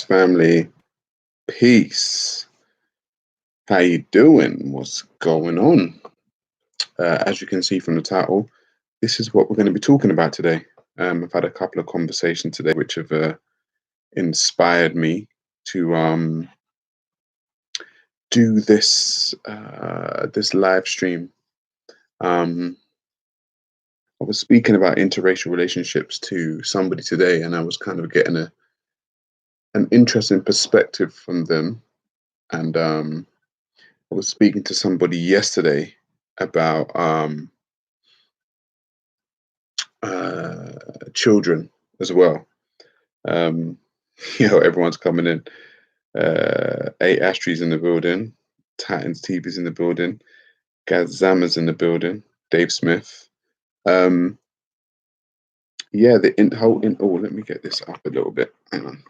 Family. Peace. How you doing? What's going on? As you can see from the title, this is what we're going to be talking about today. I've had a couple of conversations today which have inspired me to do this live stream. I was speaking about interracial relationships to somebody today, and I was kind of getting an interesting perspective from them. And I was speaking to somebody yesterday about children as well. Um, everyone's coming in. Eight Ashtrey's in the building. Titans TV's in the building. Gaz Zama's in the building. Dave Smith. Yeah, oh, let me get this up a little bit. Hang on.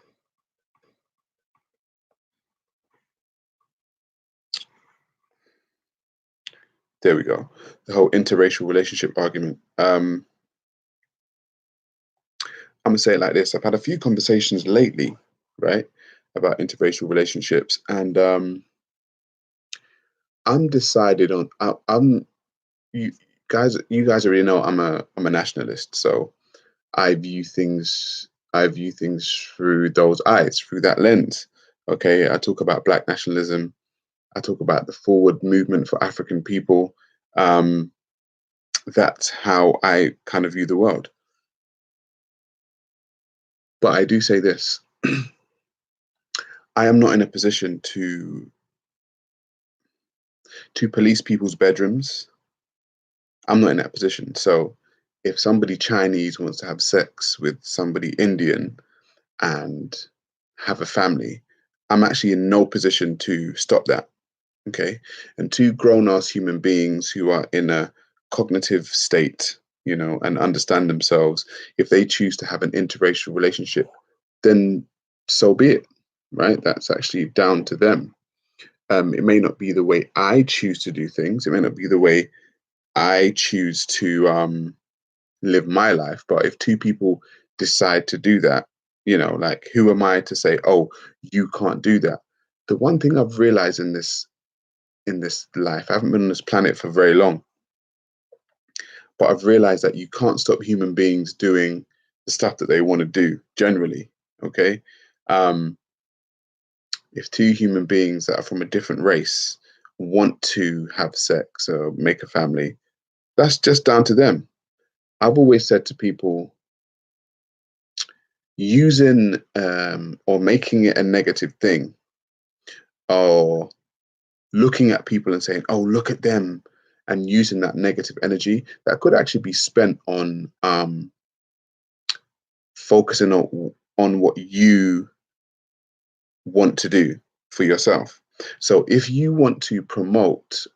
There we go. The whole interracial relationship argument. I'm gonna say it like this. I've had a few conversations lately, right, about interracial relationships, and I'm decided on. I'm you guys already know I'm a nationalist, so I view things through those eyes, through that lens. Okay, I talk about Black nationalism. I talk about the forward movement for African people. Um, that's how I kind of view the world. But I do say this: I am not in a position to police people's bedrooms. I'm not in that position. So if somebody Chinese wants to have sex with somebody Indian and have a family, I'm actually in no position to stop that. Okay. And two grown ass human beings who are in a cognitive state, and understand themselves, if they choose to have an interracial relationship, then so be it. Right. That's actually down to them. It may not be the way I choose to do things. It may not be the way I choose to live my life. But if two people decide to do that, like, who am I to say, oh, you can't do that? The one thing I've realized in this life, I haven't been on this planet for very long, but I've realized that you can't stop human beings doing the stuff that they want to do generally. Okay. Um, if two human beings that are from a different race want to have sex or make a family, that's just down to them. I've always said to people, using or making it a negative thing, or looking at people and saying, oh, look at them, and using that negative energy that could actually be spent on focusing on what you want to do for yourself. So if you want to promote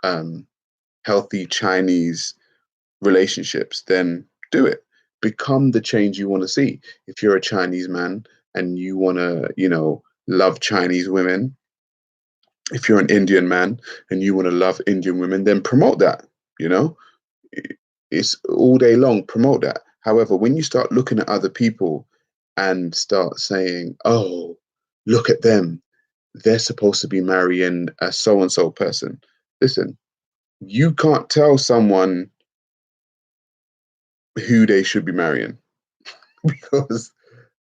healthy Chinese relationships, then do it. Become the change you want to see. If you're a Chinese man and you want to, love Chinese women, if you're an Indian man and you want to love Indian women, then promote that. You know, it's all day long, promote that. However, when you start looking at other people and start saying, oh, look at them, they're supposed to be marrying a so and so person. Listen, you can't tell someone who they should be marrying because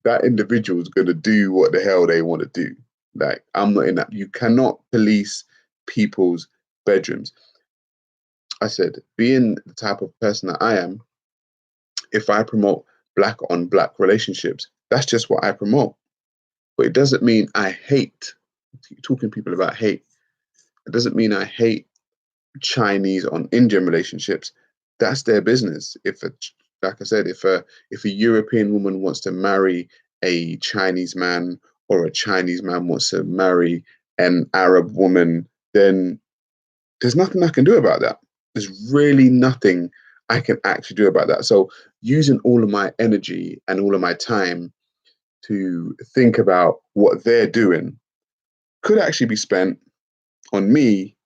that individual is going to do what the hell they want to do. Like, I'm not in that. You cannot police people's bedrooms. I said, being the type of person that I am, if I promote Black on Black relationships, that's just what I promote. But it doesn't mean I hate talking to people about hate. It doesn't mean I hate Chinese on Indian relationships. That's their business. Like I said, if a European woman wants to marry a Chinese man, or a Chinese man wants to marry an Arab woman, then there's nothing I can do about that. There's really nothing I can actually do about that. So using all of my energy and all of my time to think about what they're doing could actually be spent on me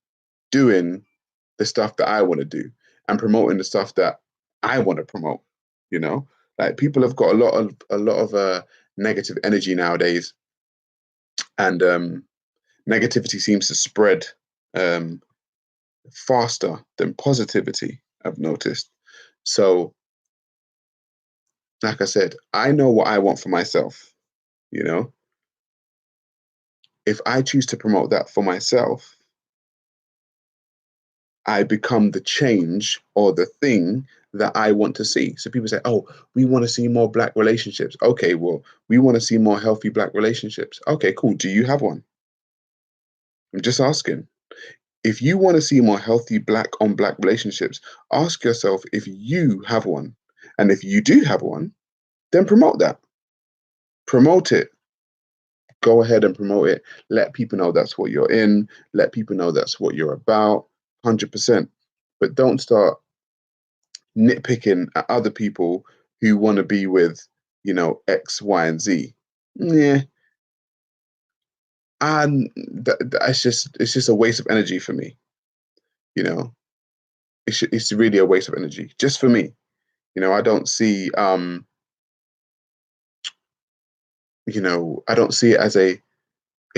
doing the stuff that I want to do and promoting the stuff that I want to promote. Like, people have got a lot of negative energy nowadays, And negativity seems to spread um, faster than positivity, I've noticed. So, like I said, I know what I want for myself. You know, if I choose to promote that for myself, I become the change or the thing that I want to see. So people say, oh, we want to see more Black relationships. Okay, well, we want to see more healthy Black relationships. Okay, cool. Do you have one? I'm just asking. If you want to see more healthy Black on Black relationships, ask yourself if you have one. And if you do have one, then promote that. Promote it. Go ahead and promote it. Let people know that's what you're in. Let people know that's what you're about. 100%. But don't start nitpicking at other people who want to be with, X, Y, and Z. Yeah, and it's just a waste of energy for me. You know, it's really a waste of energy just for me. I don't see I don't see it as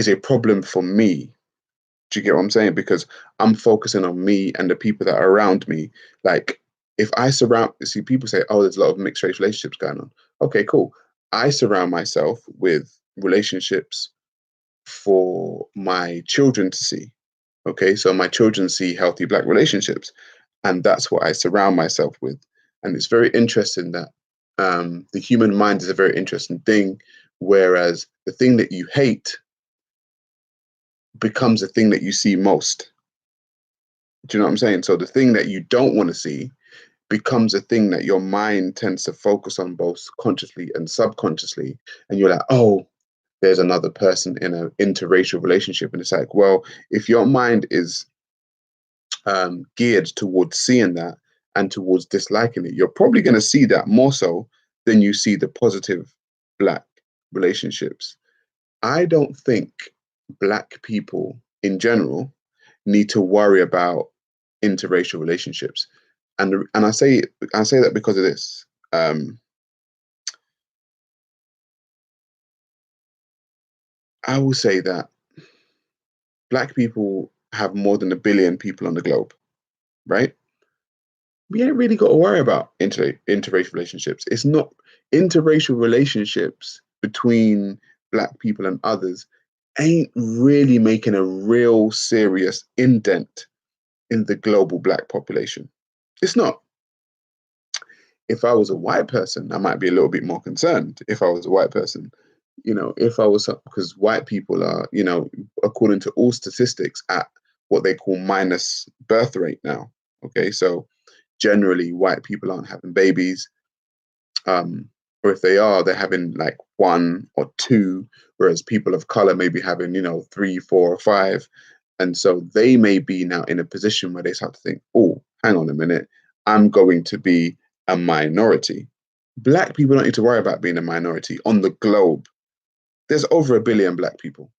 a problem for me. Do you get what I'm saying? Because I'm focusing on me and the people that are around me. Like, if I see people say, oh, there's a lot of mixed race relationships going on. Okay, cool. I surround myself with relationships for my children to see. Okay, so my children see healthy Black relationships, and that's what I surround myself with. And it's very interesting that the human mind is a very interesting thing, whereas the thing that you hate becomes the thing that you see most. Do you know what I'm saying? So the thing that you don't want to see becomes a thing that your mind tends to focus on both consciously and subconsciously. And you're like, oh, there's another person in an interracial relationship. And it's like, well, if your mind is geared towards seeing that and towards disliking it, you're probably going to see that more so than you see the positive Black relationships. I don't think Black people in general need to worry about interracial relationships, and I say that because of this. I will say that Black people have more than 1 billion people on the globe, right? We ain't really got to worry about interracial relationships. It's not interracial relationships between Black people and others ain't really making a real serious indent in the global Black population. It's not. If I was a white person, I might be a little bit more concerned. If I was a white person, if I was, because white people are, according to all statistics, at what they call minus birth rate now. Okay, so generally white people aren't having babies, um, or if they are, they're having like one or two, whereas people of color may be having, three, four, or five. And so they may be now in a position where they start to think, oh, hang on a minute, I'm going to be a minority. Black people don't need to worry about being a minority on the globe. There's over 1 billion Black people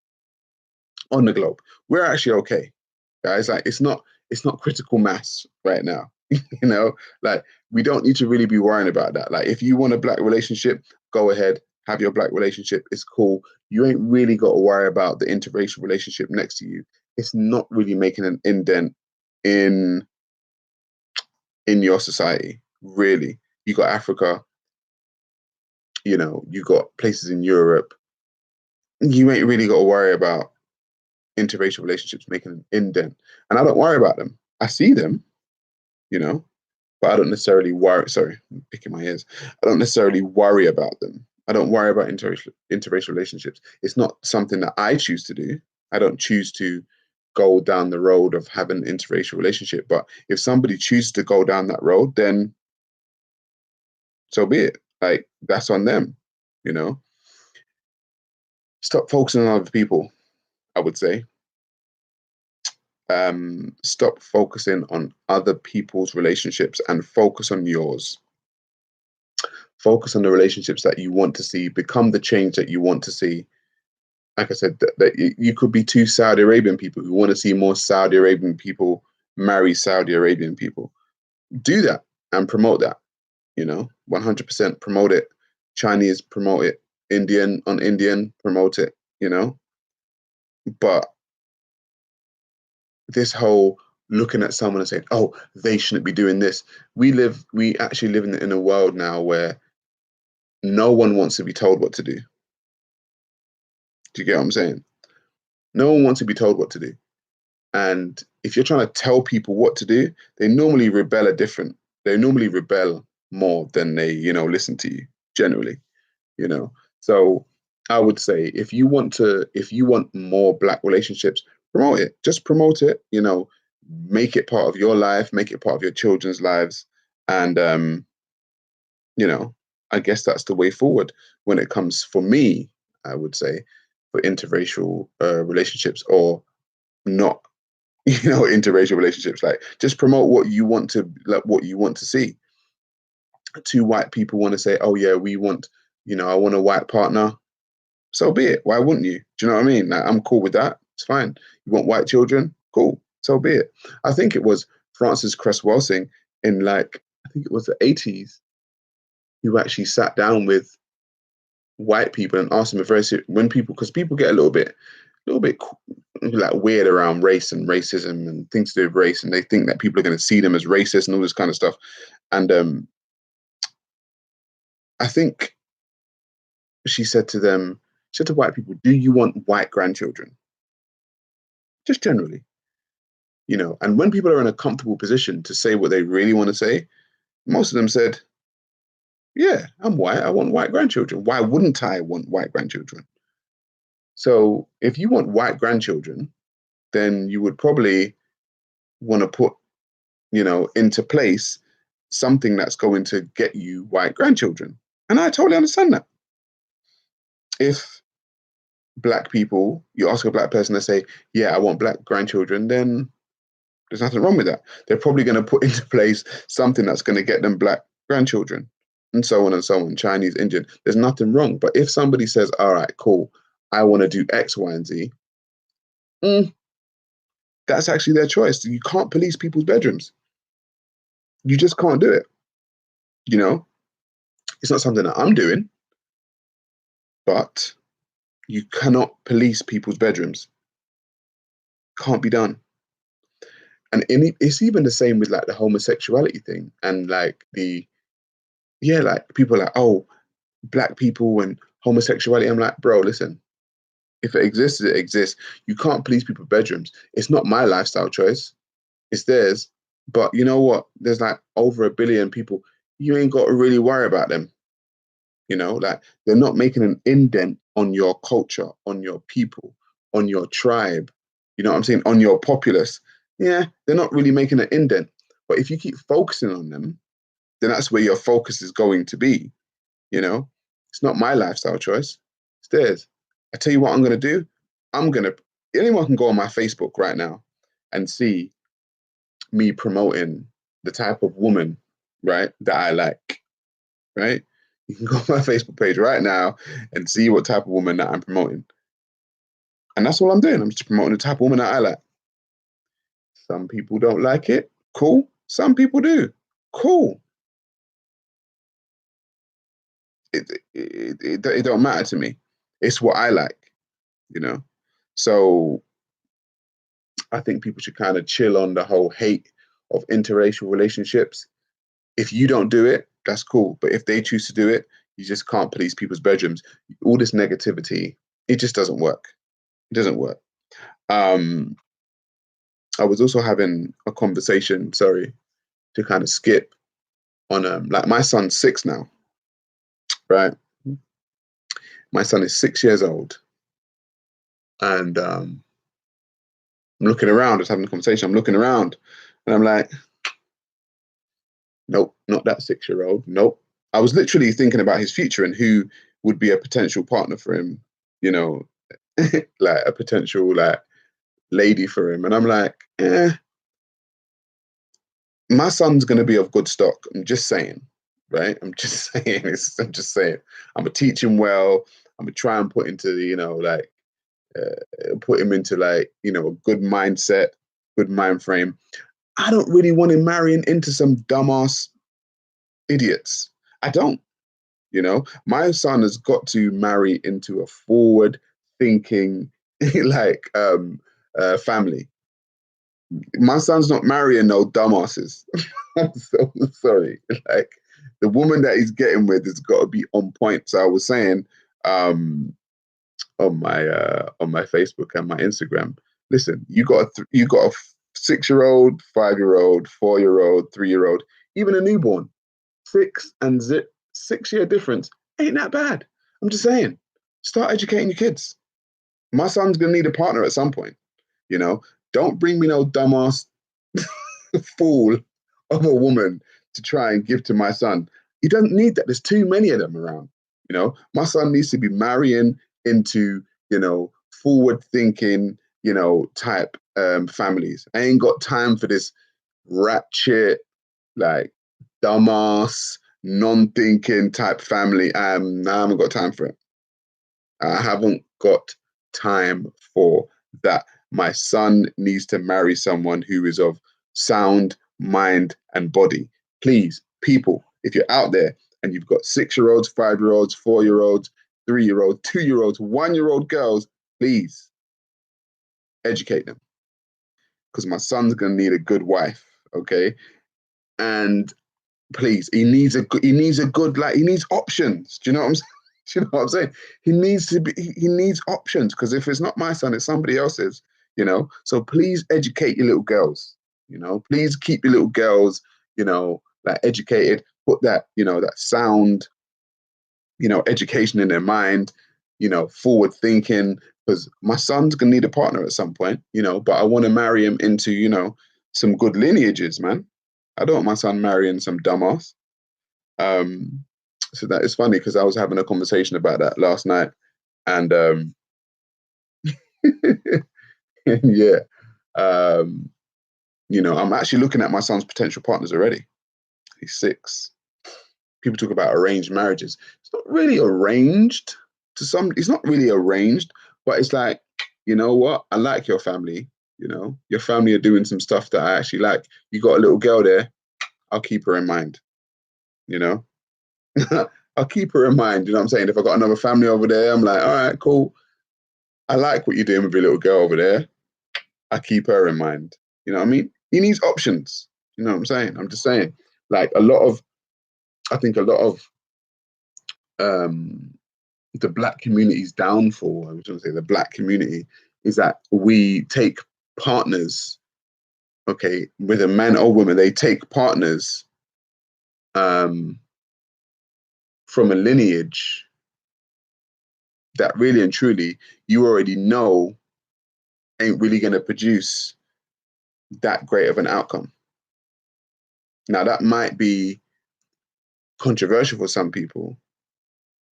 on the globe. We're actually okay, guys. Like, it's not critical mass right now. Like, we don't need to really be worrying about that. Like, if you want a Black relationship, go ahead, have your Black relationship. It's cool. You ain't really got to worry about the interracial relationship next to you. It's not really making an indent in your society, really. You got Africa, you got places in Europe. You ain't really got to worry about interracial relationships making an indent. And I don't worry about them. I see them, you know, but I don't necessarily worry. Sorry, I'm picking my ears. I don't necessarily worry about them. I don't worry about interracial relationships. It's not something that I choose to do. I don't choose to go down the road of having an interracial relationship. But if somebody chooses to go down that road, then so be it. Like, that's on them, you know. Stop focusing on other people, I would say. Stop focusing on other people's relationships and focus on yours. Focus on the relationships that you want to see, become the change that you want to see. Like I said, that you could be two Saudi Arabian people who want to see more Saudi Arabian people marry Saudi Arabian people. Do that and promote that, 100% promote it. Chinese, promote it. Indian on Indian, promote it, But this whole looking at someone and saying, "Oh, they shouldn't be doing this." We actually live in a world now where no one wants to be told what to do. Do you get what I'm saying? No one wants to be told what to do. And if you're trying to tell people what to do, they normally rebel a different. They normally rebel more than they, listen to you generally, you know. So I would say if you want more Black relationships, promote it. Just promote it, make it part of your life, make it part of your children's lives. And you know, I guess that's the way forward when it comes for me, I would say, for interracial relationships or not, interracial relationships. Like just promote what you want to like what you want to see. Two white people want to say, oh yeah, we want, I want a white partner. So be it. Why wouldn't you? Do you know what I mean? Like, I'm cool with that. It's fine. You want white children? Cool. So be it. I think it was Francis Cress Welsing in I think it was the 80s, who actually sat down with white people and asked them a very when people because people get a little bit like weird around race and racism and things to do with race, and they think that people are going to see them as racist and all this kind of stuff. And I think she said to white people, "Do you want white grandchildren?" Just generally, And when people are in a comfortable position to say what they really want to say, most of them said, "Yeah, I'm white. I want white grandchildren. Why wouldn't I want white grandchildren?" So if you want white grandchildren, then you would probably want to put, into place something that's going to get you white grandchildren. And I totally understand that. If Black people, you ask a Black person, they say, yeah, I want Black grandchildren, then there's nothing wrong with that. They're probably going to put into place something that's going to get them Black grandchildren, and so on and so on, Chinese, Indian. There's nothing wrong. But if somebody says, all right, cool, I want to do X, Y, and Z, mm, that's actually their choice. You can't police people's bedrooms. You just can't do it. You know, it's not something that I'm doing, but you cannot police people's bedrooms. Can't be done. And it's even the same with like the homosexuality thing and like like people are like, oh, Black people and homosexuality. I'm like, bro, listen, if it exists, it exists. You can't police people's bedrooms. It's not my lifestyle choice. It's theirs. But you know what? There's like over 1 billion people. You ain't got to really worry about them. Like they're not making an indent on your culture, on your people, on your tribe. You know what I'm saying? On your populace. Yeah, they're not really making an indent. But if you keep focusing on them, then that's where your focus is going to be. It's not my lifestyle choice. It's theirs. I tell you what I'm going to do. Anyone can go on my Facebook right now and see me promoting the type of woman, right, that I like, right? You can go on my Facebook page right now and see what type of woman that I'm promoting. And that's all I'm doing. I'm just promoting the type of woman that I like. Some people don't like it. Cool. Some people do. Cool. It don't matter to me. It's what I like, you know? So I think people should kind of chill on the whole hate of interracial relationships. If you don't do it, that's cool. But if they choose to do it, you just can't police people's bedrooms. All this negativity, it just doesn't work. It doesn't work. I was also having a conversation, sorry, to kind of skip on like my son's 6 now, right? My son is 6 years old. And I'm looking around, just having a conversation. I'm looking around and I'm like, nope, not that 6 year old. Nope. I was literally thinking about his future and who would be a potential partner for him, you know, like a potential like lady for him. And I'm like, my son's gonna be of good stock. I'm just saying, right? I'm just saying. I'm just saying. I'm gonna teach him well. I'm gonna try and put into the, put him into like, a good mindset, good mind frame. I don't really want him marrying into some dumbass idiots. I don't. My son has got to marry into a forward thinking, like family. My son's not marrying no dumbasses. I'm so sorry. Like the woman that he's getting with has got to be on point. So I was saying um, on my Facebook and my Instagram, listen, you got a 6-year-old, 5-year-old, 4-year-old, 3-year-old, even a newborn. 6 year difference ain't that bad. I'm just saying, start educating your kids. My son's gonna need a partner at some point. You know, don't bring me no dumbass fool of a woman to try and give to my son. He doesn't need that. There's too many of them around. My son needs to be marrying into, forward thinking, type families. I ain't got time for this ratchet, like dumbass, non-thinking type family. I haven't got time for it. I haven't got time for that. My son needs to marry someone who is of sound mind and body. Please, people, if you're out there and you've got 6-year-olds, 5-year-olds, 4-year-olds, 3-year-olds, 2-year-olds, 1-year-old girls, please educate them because my son's going to need a good wife. Okay. And please, he needs a good, like, he needs options. Do you know what I'm saying? Do you know what I'm saying? He needs options because if it's not my son, it's somebody else's. So please educate your little girls. Please keep your little girls, like educated, put that sound, education in their mind, forward thinking, because my son's gonna need a partner at some point, but I want to marry him into, some good lineages, man. I don't want my son marrying some dumbass. Um, so that is funny because I was having a conversation about that last night, and yeah, um, I'm actually looking at my son's potential partners already. He's 6. People talk about arranged marriages. It's not really arranged to some. It's not really arranged, but it's like, you know what? I like your family. Your family are doing some stuff that I actually like. You got a little girl there. I'll keep her in mind. You know. I'll keep her in mind. You know what I'm saying? If I got another family over there, I'm like, all right, cool. I like what you're doing with your little girl over there. I keep her in mind. You know what I mean? He needs options. You know what I'm saying? I'm just saying, like I think a lot of um, the black community's downfall, I was going to say the black community, is that we take partners, okay, whether men or women, they take partners um, from a lineage that really and truly you already know ain't really going to produce that great of an outcome. Now, that might be controversial for some people,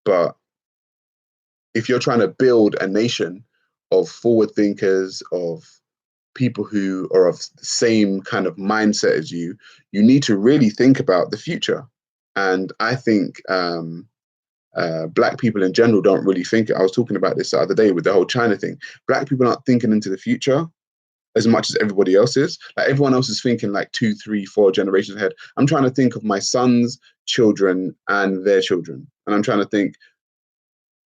but if you're trying to build a nation of forward thinkers, of people who are of the same kind of mindset as you need to really think about the future. And I think Black people in general don't really think it. I was talking about this the other day with the whole China thing. Black people aren't thinking into the future as much as everybody else is. Like everyone else is thinking like 2, 3, 4 generations ahead. I'm trying to think of my son's children and their children. And I'm trying to think,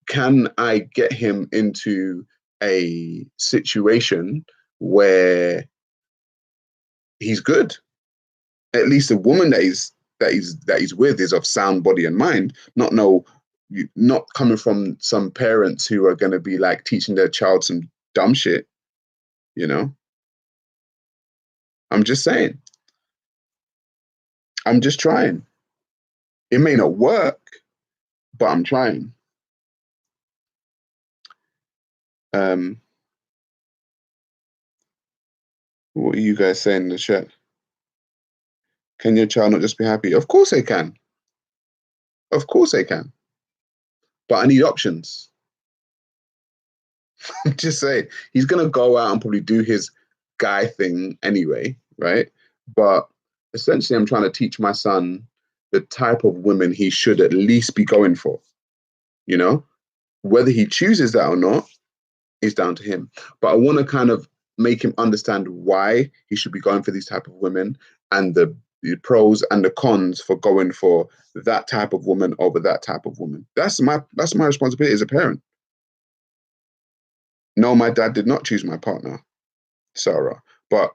can I get him into a situation where he's good? At least the woman that he's with is of sound body and mind, not coming from some parents who are going to be like teaching their child some dumb shit. You know, I'm just saying. I'm just trying. It may not work, but I'm trying. Um, what are you guys saying in the chat? Can your child not just be happy? Of course they can. Of course they can. But I need options. I'm just saying. He's gonna go out and probably do his guy thing anyway, right? But essentially, I'm trying to teach my son the type of women he should at least be going for. You know, whether he chooses that or not is down to him. But I want to kind of make him understand why he should be going for these type of women and the pros and the cons for going for that type of woman over that type of woman. That's my responsibility as a parent. No, my dad did not choose my partner, Sarah, but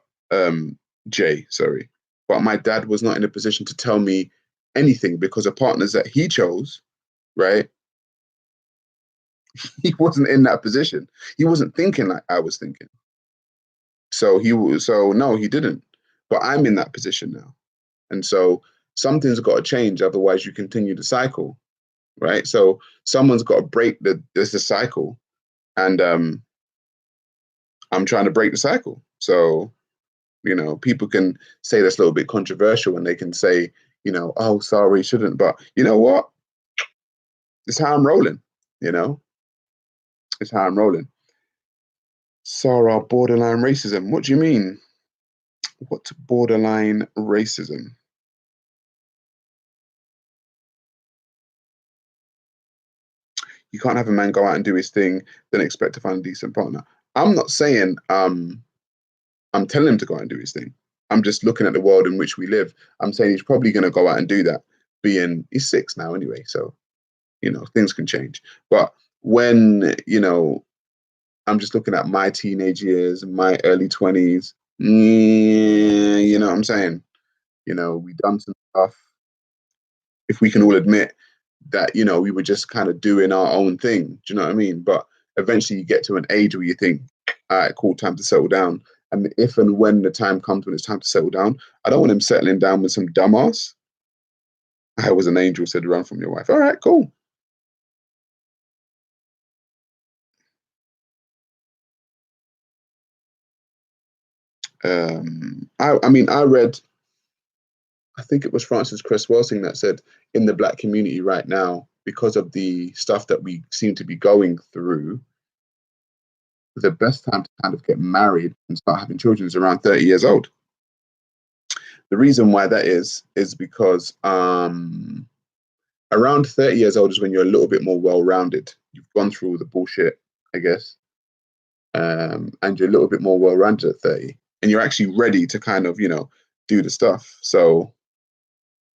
Jay, sorry. But my dad was not in a position to tell me anything because the partners that he chose, right? He wasn't in that position. He wasn't thinking like I was thinking. So no, he didn't. But I'm in that position now. And so something's got to change, otherwise you continue the cycle, right? So someone's got to break the cycle. And I'm trying to break the cycle. So, people can say that's a little bit controversial and they can say, oh, sorry, shouldn't. But you know what? It's how I'm rolling, you know? It's how I'm rolling. Sarah, borderline racism. What do you mean? What's borderline racism? You can't have a man go out and do his thing, then expect to find a decent partner. I'm not saying I'm telling him to go out and do his thing. I'm just looking at the world in which we live. I'm saying he's probably going to go out and do that. He's 6 now anyway, so things can change. But when I'm just looking at my teenage years, my early 20s. You know what I'm saying? We done some stuff. If we can all admit that, we were just kind of doing our own thing. Do you know what I mean? But eventually you get to an age where you think, all right, cool, time to settle down. And if and when the time comes when it's time to settle down, I don't want him settling down with some dumbass. I was an angel, said run from your wife. All right, cool. I mean, I think it was Francis Cress Welsing that said, in the black community right now, because of the stuff that we seem to be going through, the best time to kind of get married and start having children is around 30 years old. The reason why that is because around 30 years old is when you're a little bit more well-rounded. You've gone through all the bullshit, I guess, and you're a little bit more well-rounded at 30, and you're actually ready to kind of, do the stuff. So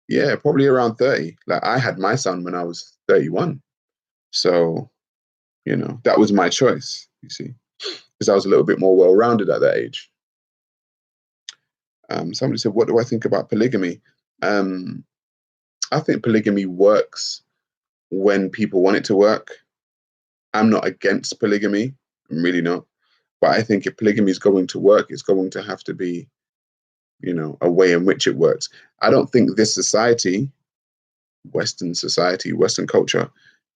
yeah, probably around 30. Like I had my son when I was 31. So, that was my choice, you see, because I was a little bit more well-rounded at that age. Somebody said, what do I think about polygamy? Um, I think polygamy works when people want it to work. I'm not against polygamy. I'm really not. But I think if polygamy is going to work, it's going to have to be, a way in which it works. I don't think this society, Western society, Western culture,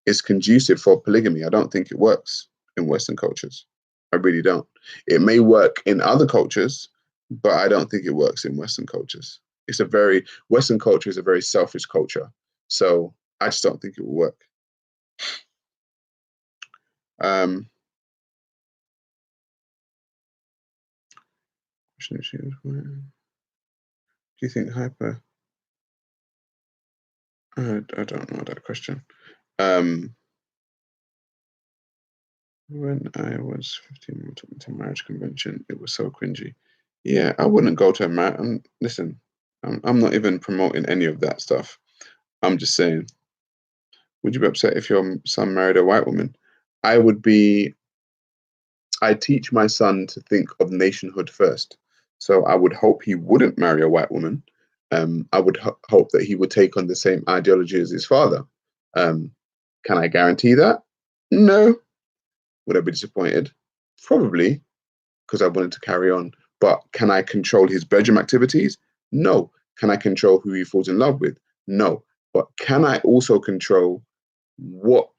is conducive for polygamy. I don't think it works in Western cultures. I really don't. It may work in other cultures, but I don't think it works in Western cultures. Western culture is a very selfish culture. So I just don't think it will work. Um, do you think hyper? I don't know that question. When I was 15, we took me to a marriage convention. It was so cringy. Yeah, I wouldn't go to a marriage. Listen, I'm not even promoting any of that stuff. I'm just saying, would you be upset if your son married a white woman? I would be. I teach my son to think of nationhood first. So I would hope he wouldn't marry a white woman. I would hope that he would take on the same ideology as his father. Um, can I guarantee that? No. Would I be disappointed? Probably, because I wanted to carry on. But can I control his bedroom activities? No. Can I control who he falls in love with? No. But can I also control what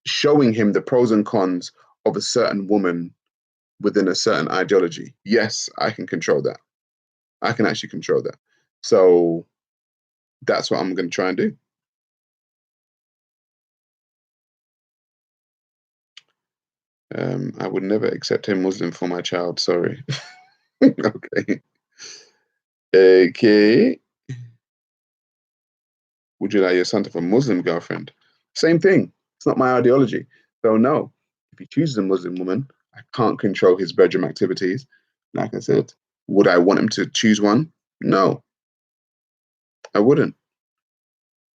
showing him the pros and cons of a certain woman within a certain ideology? Yes, I can control that. I can actually control that. So that's what I'm going to try and do. I would never accept a Muslim for my child. Sorry. Okay. Okay. Would you like your son to have a Muslim girlfriend? Same thing. It's not my ideology. So no. If he chooses a Muslim woman, I can't control his bedroom activities. Like I said, would I want him to choose one? No, I wouldn't.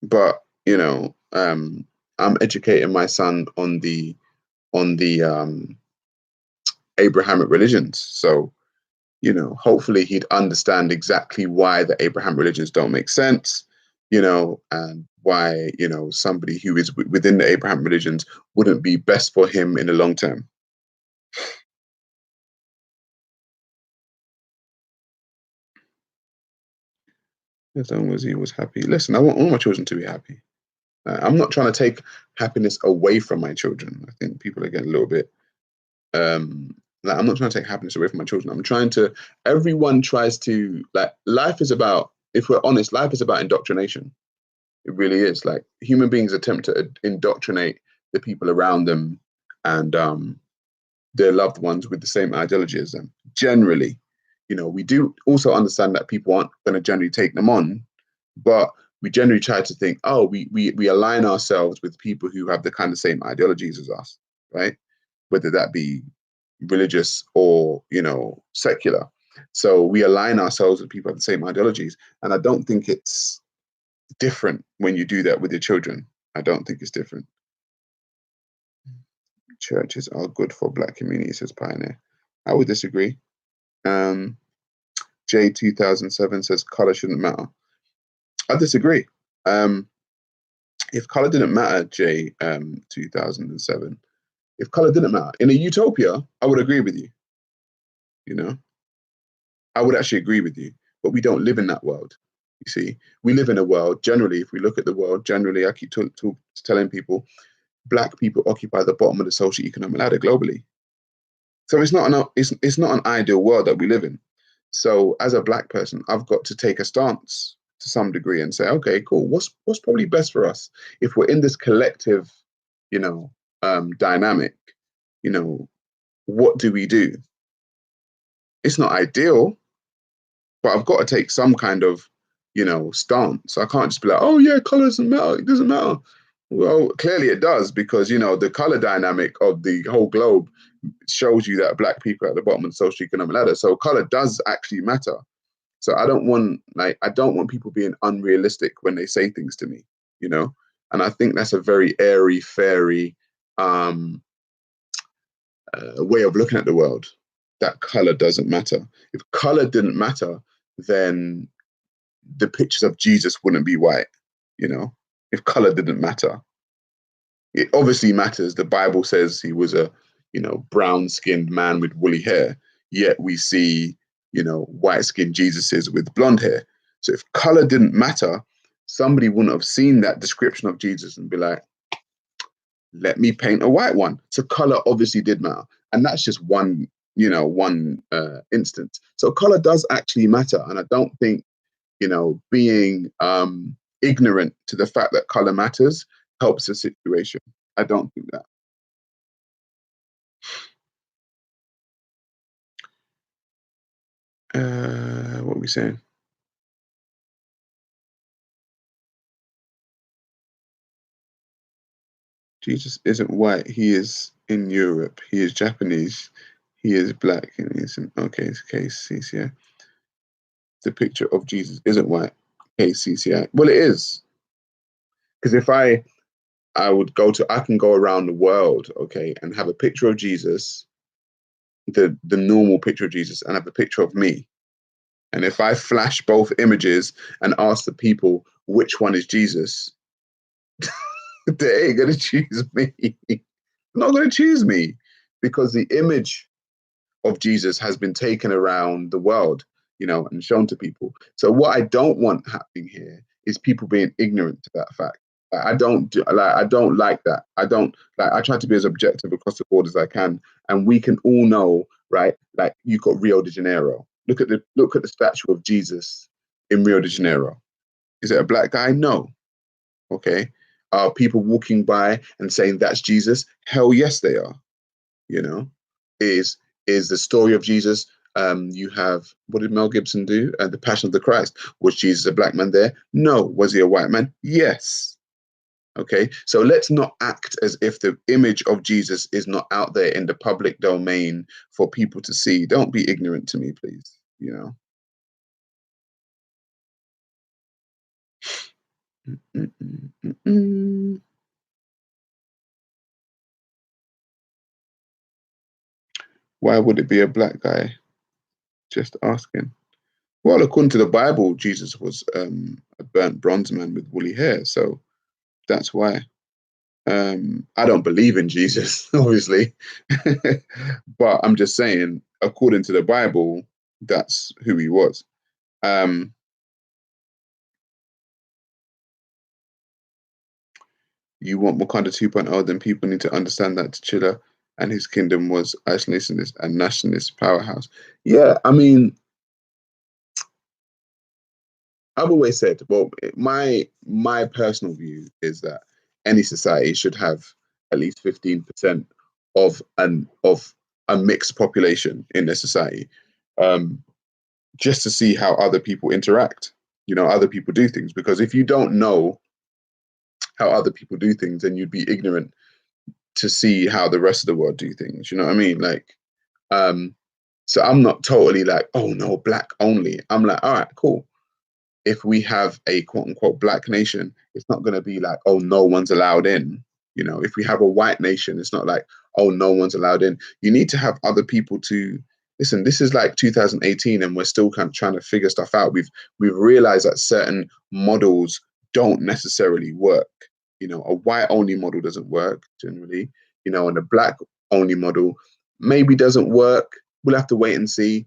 But I'm educating my son on the Abrahamic religions. So, hopefully he'd understand exactly why the Abraham religions don't make sense, and why, somebody who is within the Abraham religions wouldn't be best for him in the long term. As long as he was happy. Listen, I want all my children to be happy. I'm not trying to take happiness away from my children. I think people are getting a little bit um like, I'm not trying to take happiness away from my children. I'm trying to Everyone tries to, like, life is about, if we're honest, life is about indoctrination. It really is. Like, human beings attempt to indoctrinate the people around them and their loved ones with the same ideology as them. Generally, we do also understand that people aren't going to generally take them on, but we generally try to think, oh, we align ourselves with people who have the kind of same ideologies as us, right? Whether that be religious or, secular. So we align ourselves with people with the same ideologies. And I don't think it's different when you do that with your children. I don't think it's different. Churches are good for black communities, says Pioneer. I would disagree. Um, J 2007 says color shouldn't matter. I disagree. Um, if color didn't matter, J 2007, if color didn't matter in a utopia, I would agree with you. You know, I would actually agree with you, but we don't live in that world. You see, we live in a world. Generally, if we look at the world, generally, I keep telling people, black people occupy the bottom of the social economic ladder globally. So it's not an ideal world that we live in. So as a black person, I've got to take a stance to some degree and say, okay, cool. What's probably best for us if we're in this collective, you know, dynamic? You know, what do we do? It's not ideal, but I've got to take some kind of, stance. I can't just be like, oh yeah, color doesn't matter. It doesn't matter. Well, clearly it does, because the color dynamic of the whole globe shows you that black people are at the bottom of the social economic ladder. So color does actually matter. So I don't want people being unrealistic when they say things to me, you know. And I think that's a very airy fairy um, way of looking at the world. That color doesn't matter. If color didn't matter, then the pictures of Jesus wouldn't be white, you know. If color didn't matter, it obviously matters. The Bible says he was a, brown skinned man with woolly hair. Yet we see, white skinned Jesuses with blonde hair. So if color didn't matter, somebody wouldn't have seen that description of Jesus and be like, let me paint a white one. So color obviously did matter. And that's just one instance. So color does actually matter. And I don't think, being ignorant to the fact that color matters helps the situation. I don't think that. What are we saying? Jesus isn't white. He is in Europe. He is Japanese. He is black. And he's in, okay, case CCI. The picture of Jesus isn't white. Case CCI. Well, it is. Because if I can go around the world, okay, and have a picture of Jesus, the normal picture of Jesus, and have a picture of me. And if I flash both images and ask the people which one is Jesus, they ain't gonna choose me. They're not gonna choose me, because the image of Jesus has been taken around the world, and shown to people. So what I don't want happening here is people being ignorant to that fact. I don't like that. I don't like. I try to be as objective across the board as I can, and we can all know, right? Like, you got Rio de Janeiro. Look at the statue of Jesus in Rio de Janeiro. Is it a black guy? No. Okay. Are people walking by and saying that's Jesus? Hell yes, they are. You know, is the story of Jesus. You have, what did Mel Gibson do? The Passion of the Christ. Was Jesus a black man there? No. Was he a white man? Yes. Okay. So let's not act as if the image of Jesus is not out there in the public domain for people to see. Don't be ignorant to me, please. Mm, mm, mm, mm. Why would it be a black guy? Just asking. Well, according to the Bible, Jesus was a burnt bronze man with woolly hair, so that's why. I don't believe in Jesus, obviously, but I'm just saying, according to the Bible, that's who he was. Um, you want Wakanda 2.0, then people need to understand that T'Challa and his kingdom was isolationist and nationalist powerhouse. Yeah, I mean, I've always said, well, my personal view is that any society should have at least 15% of a mixed population in their society, um, just to see how other people interact. Other people do things, because if you don't know how other people do things, then you'd be ignorant to see how the rest of the world do things. You know what I mean? Like, um, so I'm not totally like, oh no, black only. I'm like, all right, cool. If we have a quote unquote black nation, it's not going to be like, oh, no one's allowed in. If we have a white nation, it's not like, oh, no one's allowed in. You need to have other people to listen. This is like 2018, and we're still kind of trying to figure stuff out. We've realized that certain models don't necessarily work. A white only model doesn't work generally. And a black only model maybe doesn't work. We'll have to wait and see.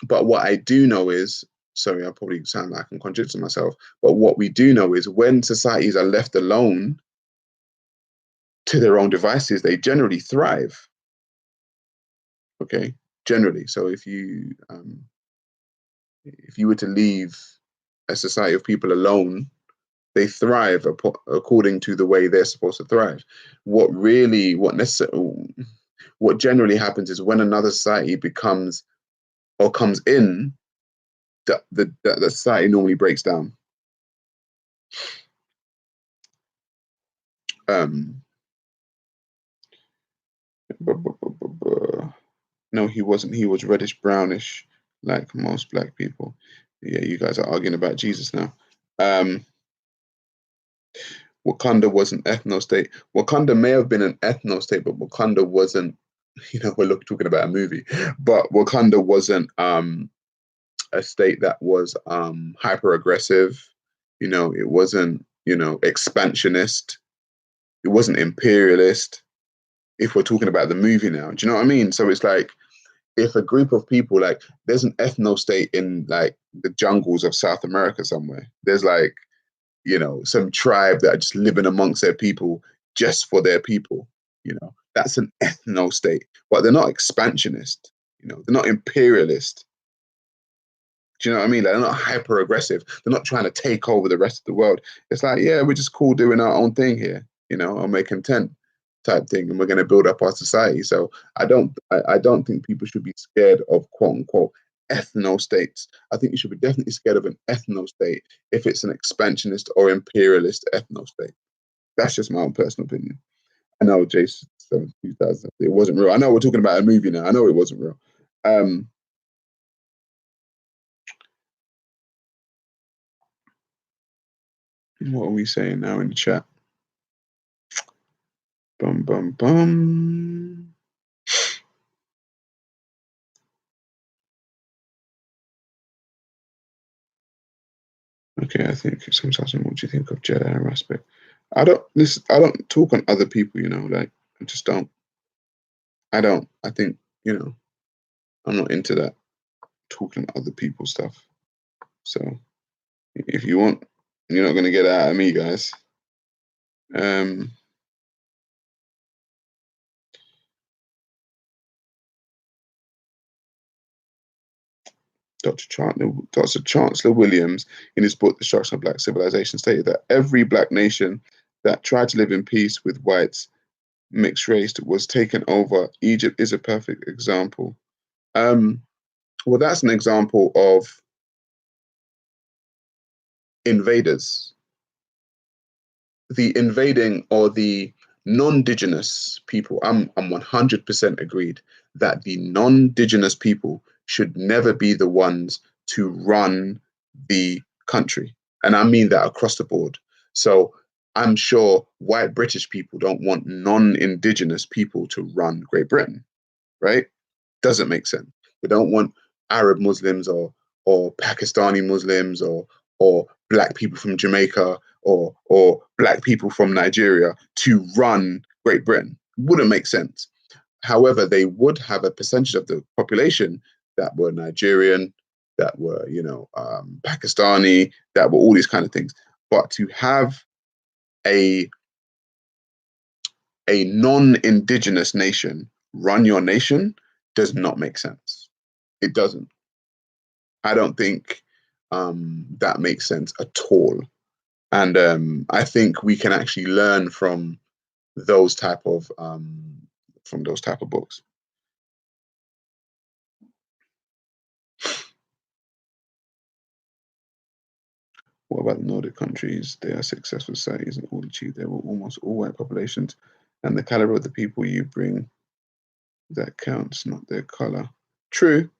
But what I do know is, sorry, I probably sound like I'm contradicting myself, but what we do know is when societies are left alone to their own devices, they generally thrive. Okay, generally. So if you were to leave a society of people alone, they thrive according to the way they're supposed to thrive. What generally happens is when another society becomes or comes in, the society normally breaks down. Um, no, he wasn't. He was reddish brownish, like most black people. Yeah, you guys are arguing about Jesus now. Um, Wakanda was an ethno state. Wakanda may have been an ethno state, but Wakanda wasn't. We're talking about a movie, but Wakanda wasn't a state that was hyper aggressive. It wasn't expansionist. It wasn't imperialist. If we're talking about the movie now, do you know what I mean? So it's like, if a group of people, like, there's an ethno state in like the jungles of South America somewhere. There's like, some tribe that are just living amongst their people just for their people. That's an ethno state, but they're not expansionist. They're not imperialist. Do you know what I mean? Like, they're not hyper aggressive. They're not trying to take over the rest of the world. It's like, yeah, we're just cool doing our own thing here, and we're content type thing, and we're going to build up our society. So I don't think people should be scared of quote unquote ethno states. I think you should be definitely scared of an ethno state if it's an expansionist or imperialist ethno state. That's just my own personal opinion. I know Jason 2000, it wasn't real. I know we're talking about a movie now. I know it wasn't real. Um, what are we saying now in the chat? Bum bum bum. Okay, I think sometimes what do you think of Jedi and respect? I don't talk on other people, like, I just don't. I don't. I think, I'm not into that talking other people stuff. So if you want, you're not gonna get that out of me, guys. Um Dr. Chancellor Williams, in his book The Destruction of Black Civilization, stated that every black nation that tried to live in peace with whites mixed race was taken over. Egypt is a perfect example. Well, that's an example of invaders. The invading or the non-indigenous people, I'm 100% agreed that the non-indigenous people should never be the ones to run the country. And I mean that across the board. So I'm sure white British people don't want non-indigenous people to run Great Britain, right? Doesn't make sense. We don't want Arab Muslims or Pakistani Muslims or black people from Jamaica or black people from Nigeria to run Great Britain. Wouldn't make sense. However, they would have a percentage of the population that were Nigerian, that were, Pakistani, that were all these kind of things. But to have a non-indigenous nation run your nation does not make sense. It doesn't. I don't think that makes sense at all. And I think we can actually learn from those type of books. What about the Nordic countries? They are successful societies and all achieve. They were almost all white populations, and the caliber of the people you bring that counts, not their color. True.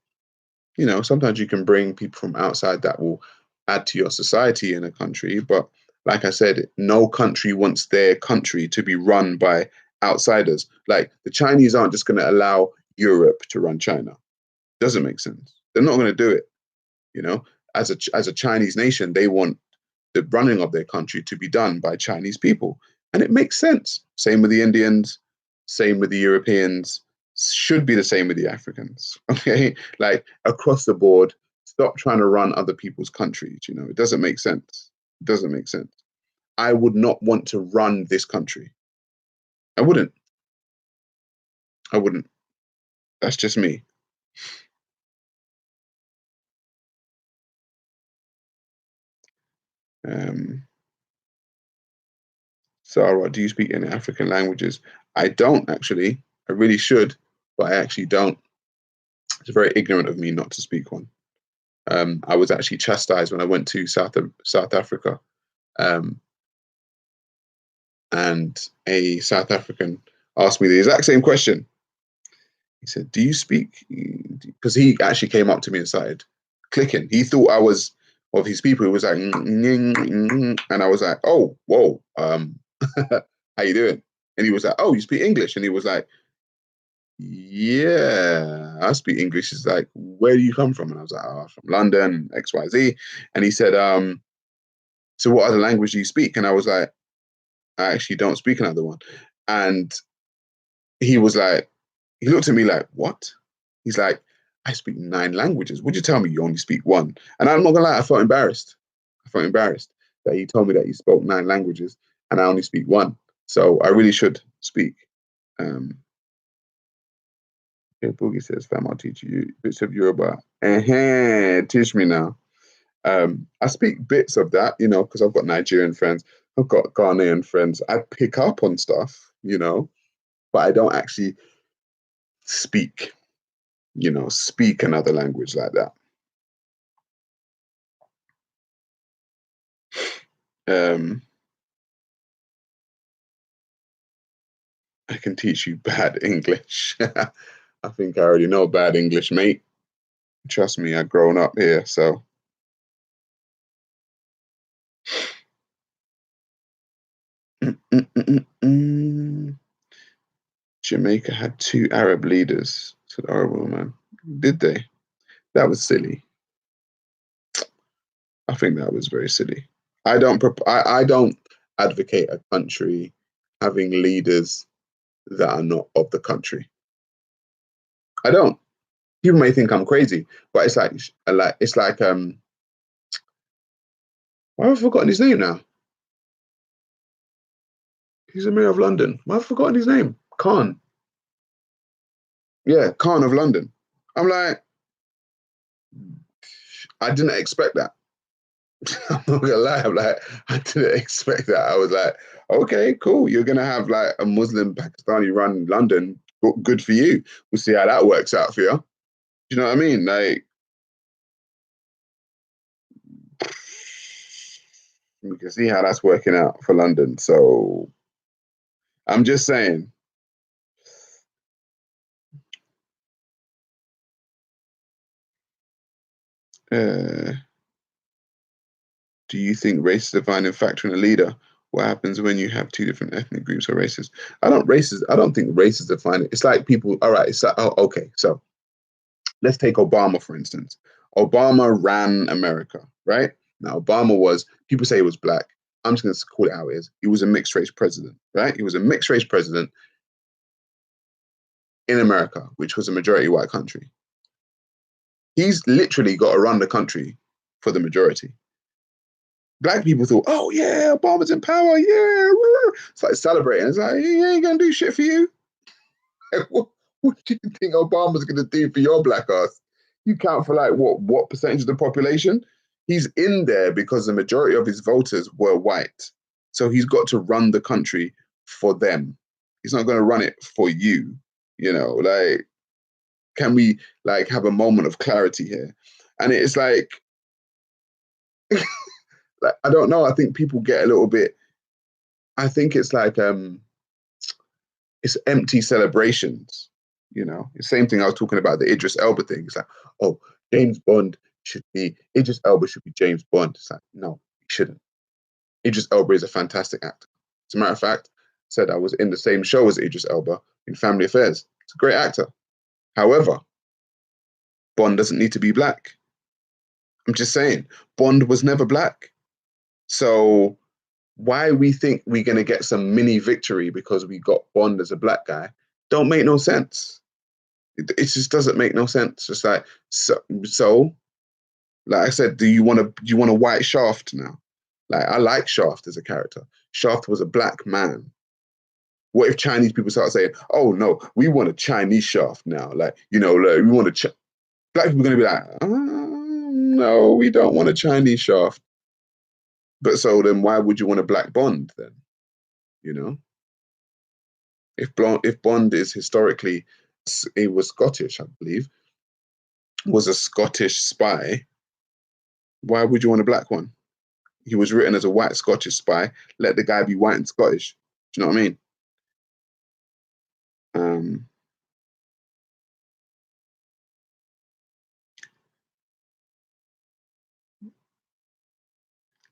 Sometimes you can bring people from outside that will add to your society in a country, but like I said, no country wants their country to be run by outsiders. Like the Chinese aren't just going to allow Europe to run China. Doesn't make sense. They're not going to do it. As a Chinese nation, they want the running of their country to be done by Chinese people, and it makes sense. Same with the Indians, same with the Europeans. Should be the same with the Africans. Okay, like across the board. Stop trying to run other people's countries. It doesn't make sense. It doesn't make sense. I would not want to run this country. I wouldn't. I wouldn't. That's just me. Sarah, do you speak any African languages? I don't actually. I really should, but I actually don't. It's very ignorant of me not to speak one. I was actually chastised when I went to South Africa, and a South African asked me the exact same question. He said, "Do you speak?" Because he actually came up to me and started clicking. He thought I was of his people. He was like, and I was like, "Oh, whoa, how you doing?" And he was like, "Oh, you speak English?" And he was like, "Yeah, I speak English." He's like, "Where do you come from?" And I was like, "Oh, from London, XYZ." And he said, "So what other language do you speak?" And I was like, "I actually don't speak another one." And he was like, he looked at me like, "What?" He's like, "I speak 9 languages. Would you tell me you only speak one?" And I'm not gonna lie, I felt embarrassed. I felt embarrassed that he told me that he spoke 9 languages and I only speak one. So I really should speak. Okay, Boogie says, "Fam, I'll teach you bits of Yoruba." Teach me now. I speak bits of that, because I've got Nigerian friends, I've got Ghanaian friends. I pick up on stuff, but I don't actually speak, speak another language like that. I can teach you bad English. I think I already know bad English, mate. Trust me, I've grown up here, so. Jamaica had 2 Arab leaders, said horrible man. Did they? That was silly. I think that was very silly. I don't advocate a country having leaders that are not of the country. I don't. People may think I'm crazy, but why have I forgotten his name now? He's the mayor of London. Why have I forgotten his name? Khan. Yeah, Khan of London. I'm like, I didn't expect that. I'm not gonna lie. I'm like, I didn't expect that. I was like, okay, cool. You're gonna have like a Muslim Pakistani run London. Good for you. We'll see how that works out for you. Do you know what I mean? Like, we can see how that's working out for London. So I'm just saying. Uh, do you think race is a defining factor in a leader? What happens when you have 2 different ethnic groups or races? I don't think race is defining. It's like people. All right. It's like, oh, okay. So let's take Obama, for instance. Obama ran America, right? Now, Obama was, people say he was black. I'm just going to call it how it is. He was a mixed race president, right? He was a mixed race president in America, which was a majority white country. He's literally got to run the country for the majority. Black people thought, oh yeah, Obama's in power, yeah. It's like celebrating. It's like, he ain't gonna do shit for you. What do you think Obama's gonna do for your black ass? You count for like what percentage of the population? He's in there because the majority of his voters were white. So he's got to run the country for them. He's not gonna run it for you. Like, can we like have a moment of clarity here? And it's like I don't know. I think people get a little bit. I think it's like it's empty celebrations. The same thing I was talking about the Idris Elba thing. It's like, oh, James Bond should be Idris Elba should be James Bond. It's like, no, he shouldn't. Idris Elba is a fantastic actor. As a matter of fact, I said I was in the same show as Idris Elba in Family Affairs. It's a great actor. However, Bond doesn't need to be black. I'm just saying, Bond was never black. So why we think we're going to get some mini victory because we got Bond as a black guy don't make no sense. It just doesn't make no sense. Just like, so like I said, do you want a white Shaft now? Like, I like Shaft as a character. Shaft was a black man. What if Chinese people start saying, oh no, we want a Chinese Shaft now? Like, like, we want black people are going to be like, no, we don't want a Chinese Shaft. But so then why would you want a black Bond then? If Bond is historically, he was Scottish, I believe, was a Scottish spy, why would you want a black one? He was written as a white Scottish spy. Let the guy be white and Scottish. Do you know what I mean?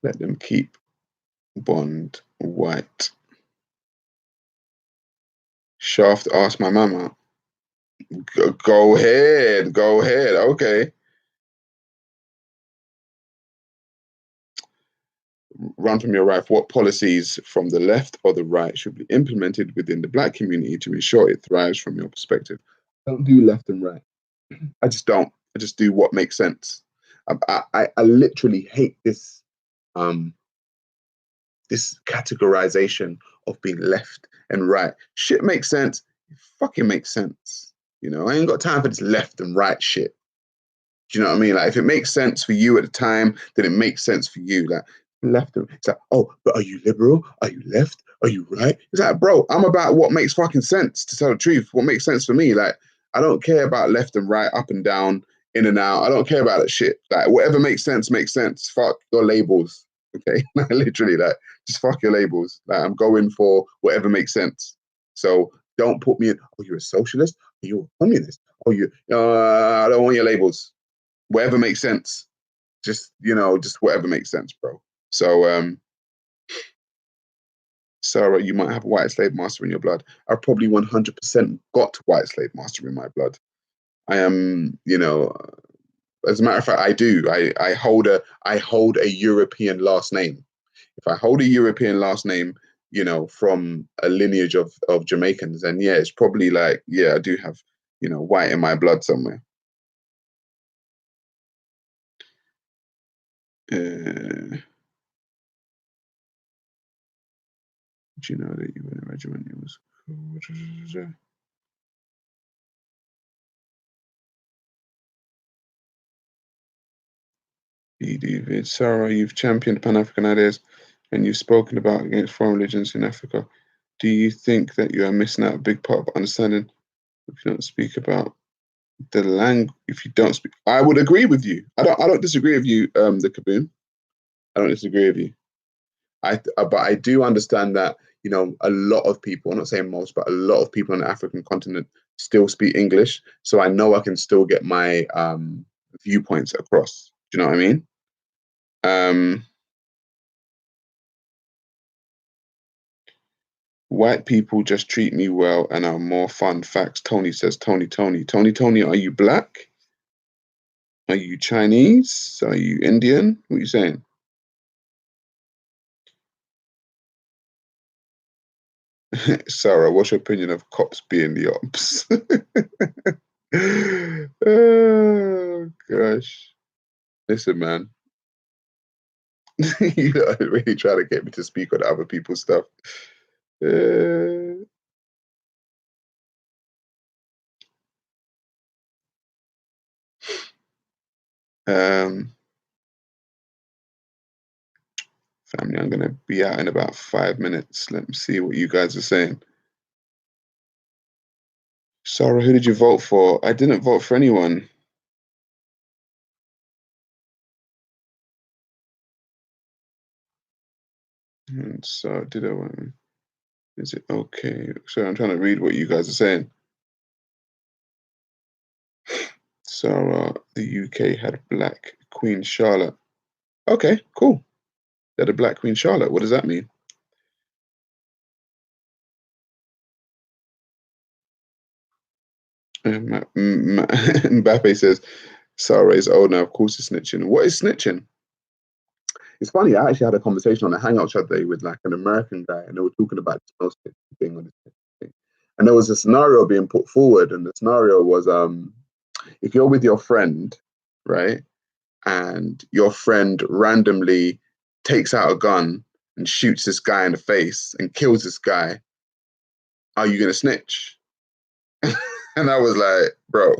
Let them keep Bond white. Shaft asked my mama. Go ahead. Okay. Run from your right. What policies from the left or the right should be implemented within the black community to ensure it thrives from your perspective? Don't do left and right. I just don't. I just do what makes sense. I literally hate this this categorization of being left and right. Shit makes sense. It fucking makes sense. I ain't got time for this left and right shit. Do you know what I mean? Like, if it makes sense for you at the time, then it makes sense for you. Like, left and it's like, oh, but are you liberal? Are you left? Are you right? It's like, bro, I'm about what makes fucking sense, to tell the truth. What makes sense for me? Like, I don't care about left and right, up and down, in and out. I don't care about that shit. Like, whatever makes sense, makes sense. Fuck your labels. Okay. Literally, like, just fuck your labels. Like, I'm going for whatever makes sense. So don't put me in, oh, you're a socialist? Are you a communist? Oh, I don't want your labels. Whatever makes sense. Just whatever makes sense, bro. So, Sarah, you might have white slave master in your blood. I've probably 100% got white slave master in my blood. I am, as a matter of fact, I do. I hold a European last name. If I hold a European last name, from a lineage of Jamaicans, then yeah, it's probably like, yeah, I do have, white in my blood somewhere. Do you know that you were in a regiment? It was cool. David, Sarah, you've championed Pan-African ideas and you've spoken about against foreign religions in Africa. Do you think that you are missing out a big part of understanding if you don't speak about the language? If you don't speak, I would agree with you. I don't disagree with you, the Kaboom. I don't disagree with you. But I do understand that a lot of people, I'm not saying most, but a lot of people on the African continent still speak English. So I know I can still get my viewpoints across. Do you know what I mean? White people just treat me well and are more fun. Facts. Tony says, Tony, are you black? Are you Chinese? Are you Indian? What are you saying? Sarah, what's your opinion of cops being the ops? Oh gosh. Listen, man. You are really trying to get me to speak on other people's stuff. Uh, um, family, I'm gonna be out in about 5 minutes. Let me see what you guys are saying. Sarah, who did you vote for? I didn't vote for anyone. And so did I want is it okay? So I'm trying to read what you guys are saying. Sarah, the UK had Black Queen Charlotte. Okay, cool. They had a Black Queen Charlotte. What does that mean? Mbappe says Sarah is old now. Of course, it's snitching. What is snitching? It's funny. I actually had a conversation on a hangout chat day with like an American guy, and they were talking about this no snitching thing on this thing. And there was a scenario being put forward, and the scenario was if you're with your friend, right, and your friend randomly takes out a gun and shoots this guy in the face and kills this guy, are you gonna snitch? And I was like, bro,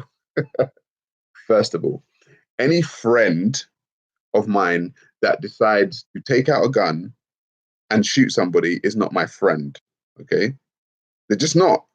first of all, any friend of mine that decides to take out a gun and shoot somebody is not my friend. Okay. They're just not,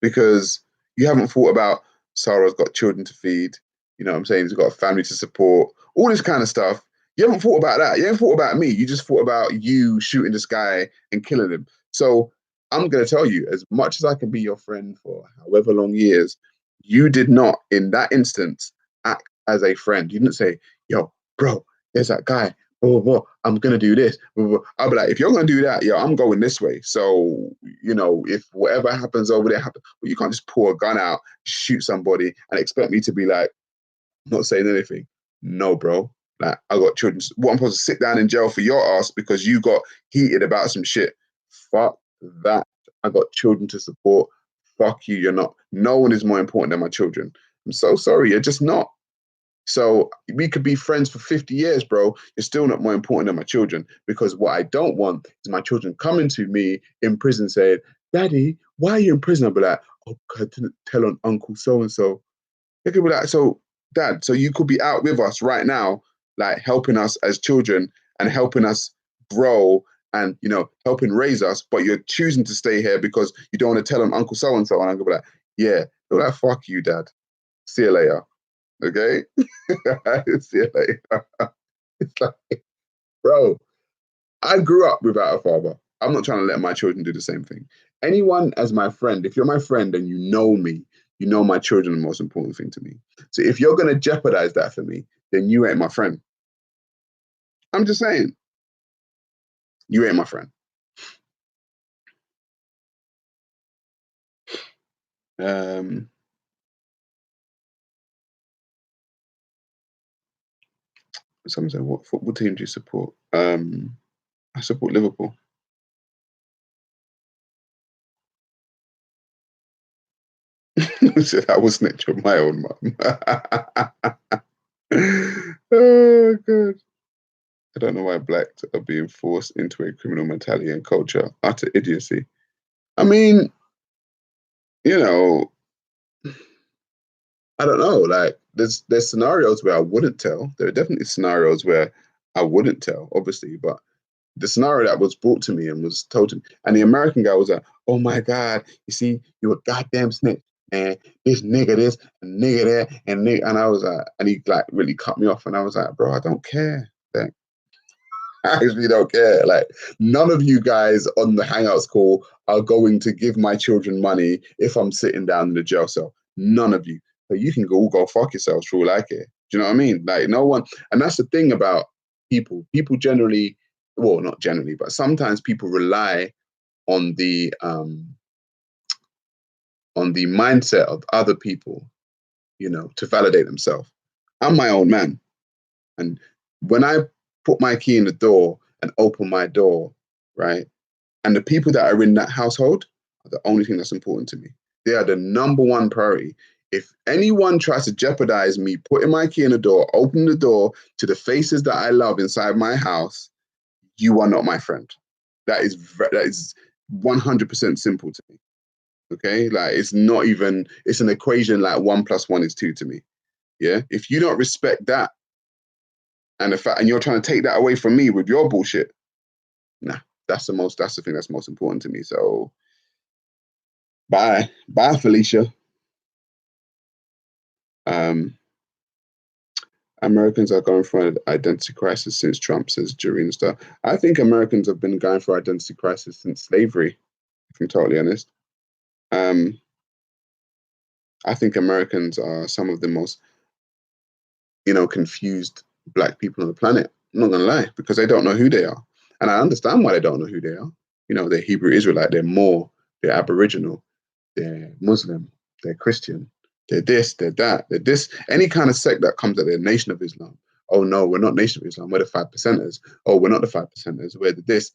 because you haven't thought about Sarah's got children to feed, you know what I'm saying? He's got a family to support, all this kind of stuff. You haven't thought about that. You haven't thought about me. You just thought about you shooting this guy and killing him. So I'm going to tell you, as much as I can be your friend for however long years, you did not, in that instance, act as a friend. You didn't say, yo, bro, there's that guy. Blah, blah, blah. I'm going to do this. Blah, blah. I'll be like, if you're going to do that, yo, I'm going this way. So, you know, if whatever happens over there happens, well, you can't just pull a gun out, shoot somebody, and expect me to be like, not saying anything. No, bro. Like, I got children. What, I'm supposed to sit down in jail for your ass because you got heated about some shit? Fuck that. I got children to support. Fuck you. You're not. No one is more important than my children. I'm so sorry. You're just not. So we could be friends for 50 years, bro. You're still not more important than my children, because what I don't want is my children coming to me in prison saying, Daddy, why are you in prison? I'll be like, oh, I didn't tell on Uncle so and so. They could be like, so, Dad, so you could be out with us right now, like helping us as children and helping us grow and, you know, helping raise us, but you're choosing to stay here because you don't want to tell them Uncle so and so. And I'm gonna be like, yeah, they're like, fuck you, Dad. See you later. Okay? See you later. It's like, bro, I grew up without a father. I'm not trying to let my children do the same thing. Anyone as my friend, if you're my friend and you know me, you know my children are the most important thing to me. So if you're going to jeopardize that for me, then you ain't my friend. I'm just saying, you ain't my friend. Um, Someone said, what football team do you support? I support Liverpool. I was snitch on my own mum. Oh, God. I don't know why blacks are being forced into a criminal mentality and culture. Utter idiocy. I mean, you know, I don't know. Like, there's scenarios where I wouldn't tell. There are definitely scenarios where I wouldn't tell, obviously. But the scenario that was brought to me and was told to me, and the American guy was like, "Oh my God, you see, you a goddamn snitch, and this nigga this and nigga that and nigga," and I was like, and he like really cut me off, and I was like, "Bro, I don't care." Like, I actually don't care. Like, none of you guys on the Hangouts call are going to give my children money if I'm sitting down in the jail cell. None of you. So you can go fuck yourselves for all I care. Do you know what I mean? Like, no one. And that's the thing about people. People generally, well, not generally, but sometimes people rely on the mindset of other people, you know, to validate themselves. I'm my own man. And when I put my key in the door and open my door, right, and the people that are in that household are the only thing that's important to me. They are the number one priority. If anyone tries to jeopardize me putting my key in the door, opening the door to the faces that I love inside my house, you are not my friend. That is 100% simple to me. Okay, like it's not even. It's an equation like 1 + 1 is 2 to me. Yeah, if you don't respect that and the fact, and you're trying to take that away from me with your bullshit, nah, that's the most. That's the thing that's most important to me. So bye, Felicia. Um, Americans are going through an identity crisis since Trump, says Jareen Star. I think Americans have been going through identity crisis since slavery, if I'm totally honest. Um, I think Americans are some of the most, confused black people on the planet. I'm not gonna lie, because they don't know who they are. And I understand why they don't know who they are. They're Hebrew Israelite, they're Moor, they're Aboriginal, they're Muslim, they're Christian, they're this, they're that, they're this, any kind of sect that comes at the Nation of Islam. Oh no, we're not Nation of Islam, we're the 5%ers. Oh, we're not the 5%ers, we're the this.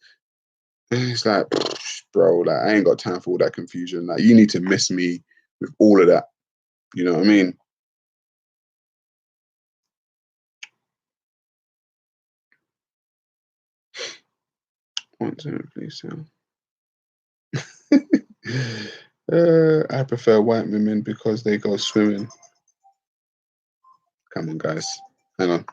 It's like, bro, like I ain't got time for all that confusion. Like you need to miss me with all of that. You know what I mean? One, two, please, I prefer white women because they go swimming. Come on, guys. Hang on.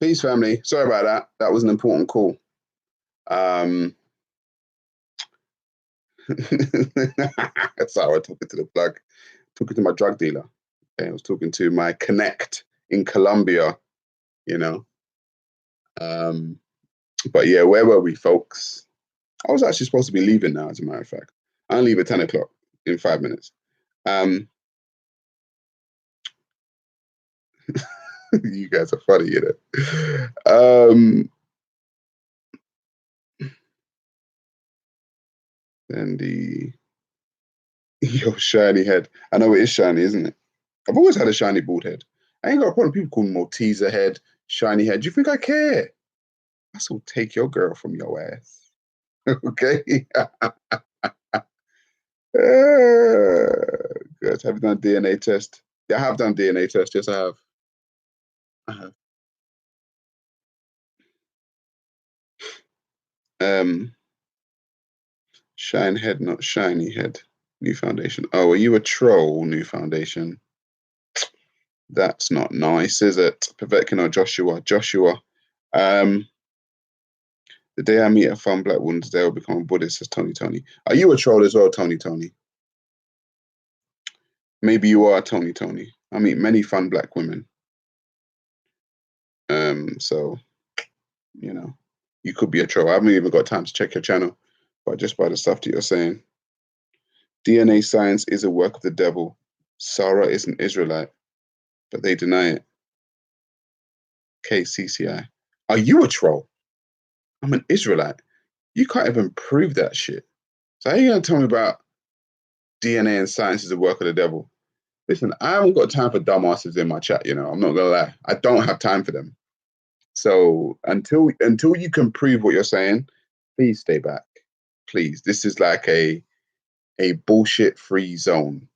Peace, family. Sorry about that. That was an important call. Um, Sarah talking to the plug, talking to my drug dealer. Okay, I was talking to my connect in Colombia, you know. Um, but yeah, where were we, folks? I was actually supposed to be leaving now, as a matter of fact. I leave at 10 o'clock in 5 minutes. Um, you guys are funny, you know. And the yo shiny head. I know it is shiny, isn't it? I've always had a shiny bald head. I ain't got a problem. People call me Malteser head, shiny head. Do you think I care? I still take your girl from your ass. Okay. Good. Have you done a DNA test? Yeah, I have done DNA test. Yes, I have. I have. Um, shine head, not shiny head. New foundation. Oh, are you a troll? New foundation. That's not nice, is it? Povetkin or Joshua? Joshua. Um, the day I meet a fun black woman, today will become a Buddhist, says Tony Tony. Are you a troll as well, Tony Tony? Maybe you are Tony Tony. I meet many fun black women. So you know, you could be a troll. I haven't even got time to check your channel, but just by the stuff that you're saying. DNA science is a work of the devil. Sarah is an Israelite, but they deny it. KCCI. Are you a troll? I'm an Israelite. You can't even prove that shit. So how are you going to tell me about DNA and science is a work of the devil? Listen, I haven't got time for dumbasses in my chat, you know. I'm not going to lie. I don't have time for them. So until you can prove what you're saying, please stay back. Please. This is like a bullshit free zone.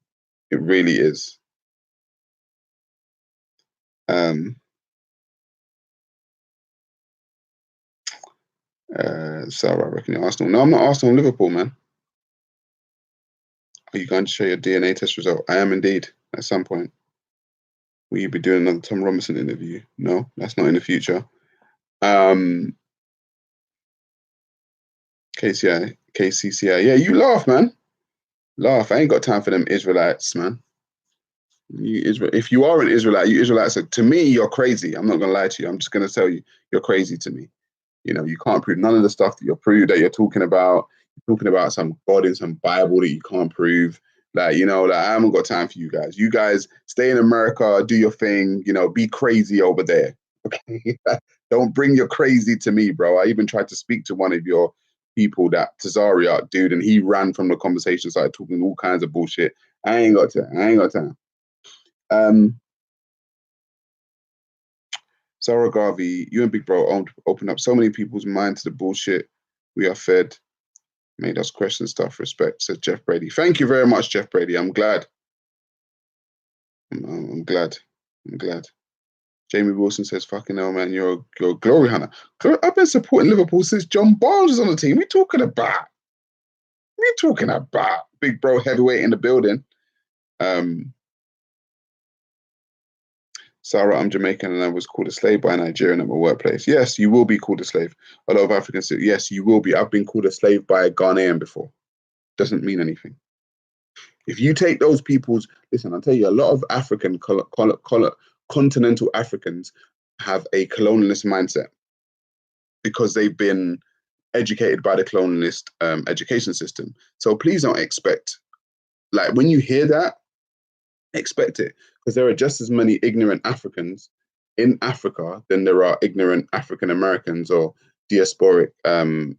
It really is. Sarah, I reckon you're Arsenal. No, I'm not Arsenal. I'm Liverpool, man. Are you going to show your DNA test result? I am indeed. At some point, will you be doing another Tom Robinson interview? No, that's not in the future. KCI, KCCI. Yeah, you laugh, man. Laugh. I ain't got time for them Israelites, man. If you are an Israelite, you Israelites. To me, you're crazy. I'm not gonna lie to you. I'm just gonna tell you, you're crazy to me. You know, you can't prove none of the stuff that you're talking about. You're talking about some God in some Bible that you can't prove. Like, you know, like I haven't got time for you guys. You guys stay in America, do your thing, you know, be crazy over there. Okay. Don't bring your crazy to me, bro. I even tried to speak to one of your people, that Tazariot dude, and he ran from the conversation, started talking all kinds of bullshit. I ain't got time. I ain't got time. Sarah Garvey, you and Big Bro opened up so many people's minds to the bullshit we are fed, made us question stuff. Respect, said Jeff Brady. Thank you very much, Jeff Brady. I'm glad. I'm glad. I'm glad. Jamie Wilson says, fucking hell, man, you're a glory hunter. I've been supporting Liverpool since John Barnes was on the team. We talking about? Big Bro heavyweight in the building. Sarah, I'm Jamaican and I was called a slave by a Nigerian at my workplace. Yes, you will be called a slave. A lot of Africans say, yes, you will be. I've been called a slave by a Ghanaian before. Doesn't mean anything. If you take those people's, listen, I'll tell you, a lot of continental Africans have a colonialist mindset because they've been educated by the colonialist education system. So please don't expect, like, when you hear that, expect it, because there are just as many ignorant Africans in Africa than there are ignorant African Americans or diasporic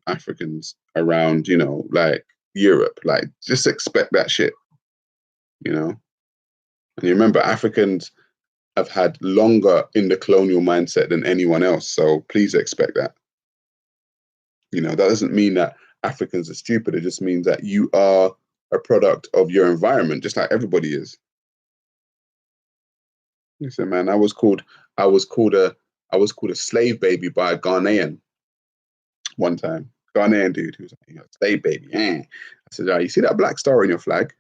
Africans around, you know, like Europe. Like, just expect that shit, you know. And you remember, Africans have had longer in the colonial mindset than anyone else. So please expect that. You know, that doesn't mean that Africans are stupid. It just means that you are a product of your environment, just like everybody is. Listen, man, I was called a I was called a slave baby by a Ghanaian one time. Ghanaian dude who was like, "You're a slave baby." Eh. I said, "Oh, you see that black star on your flag?"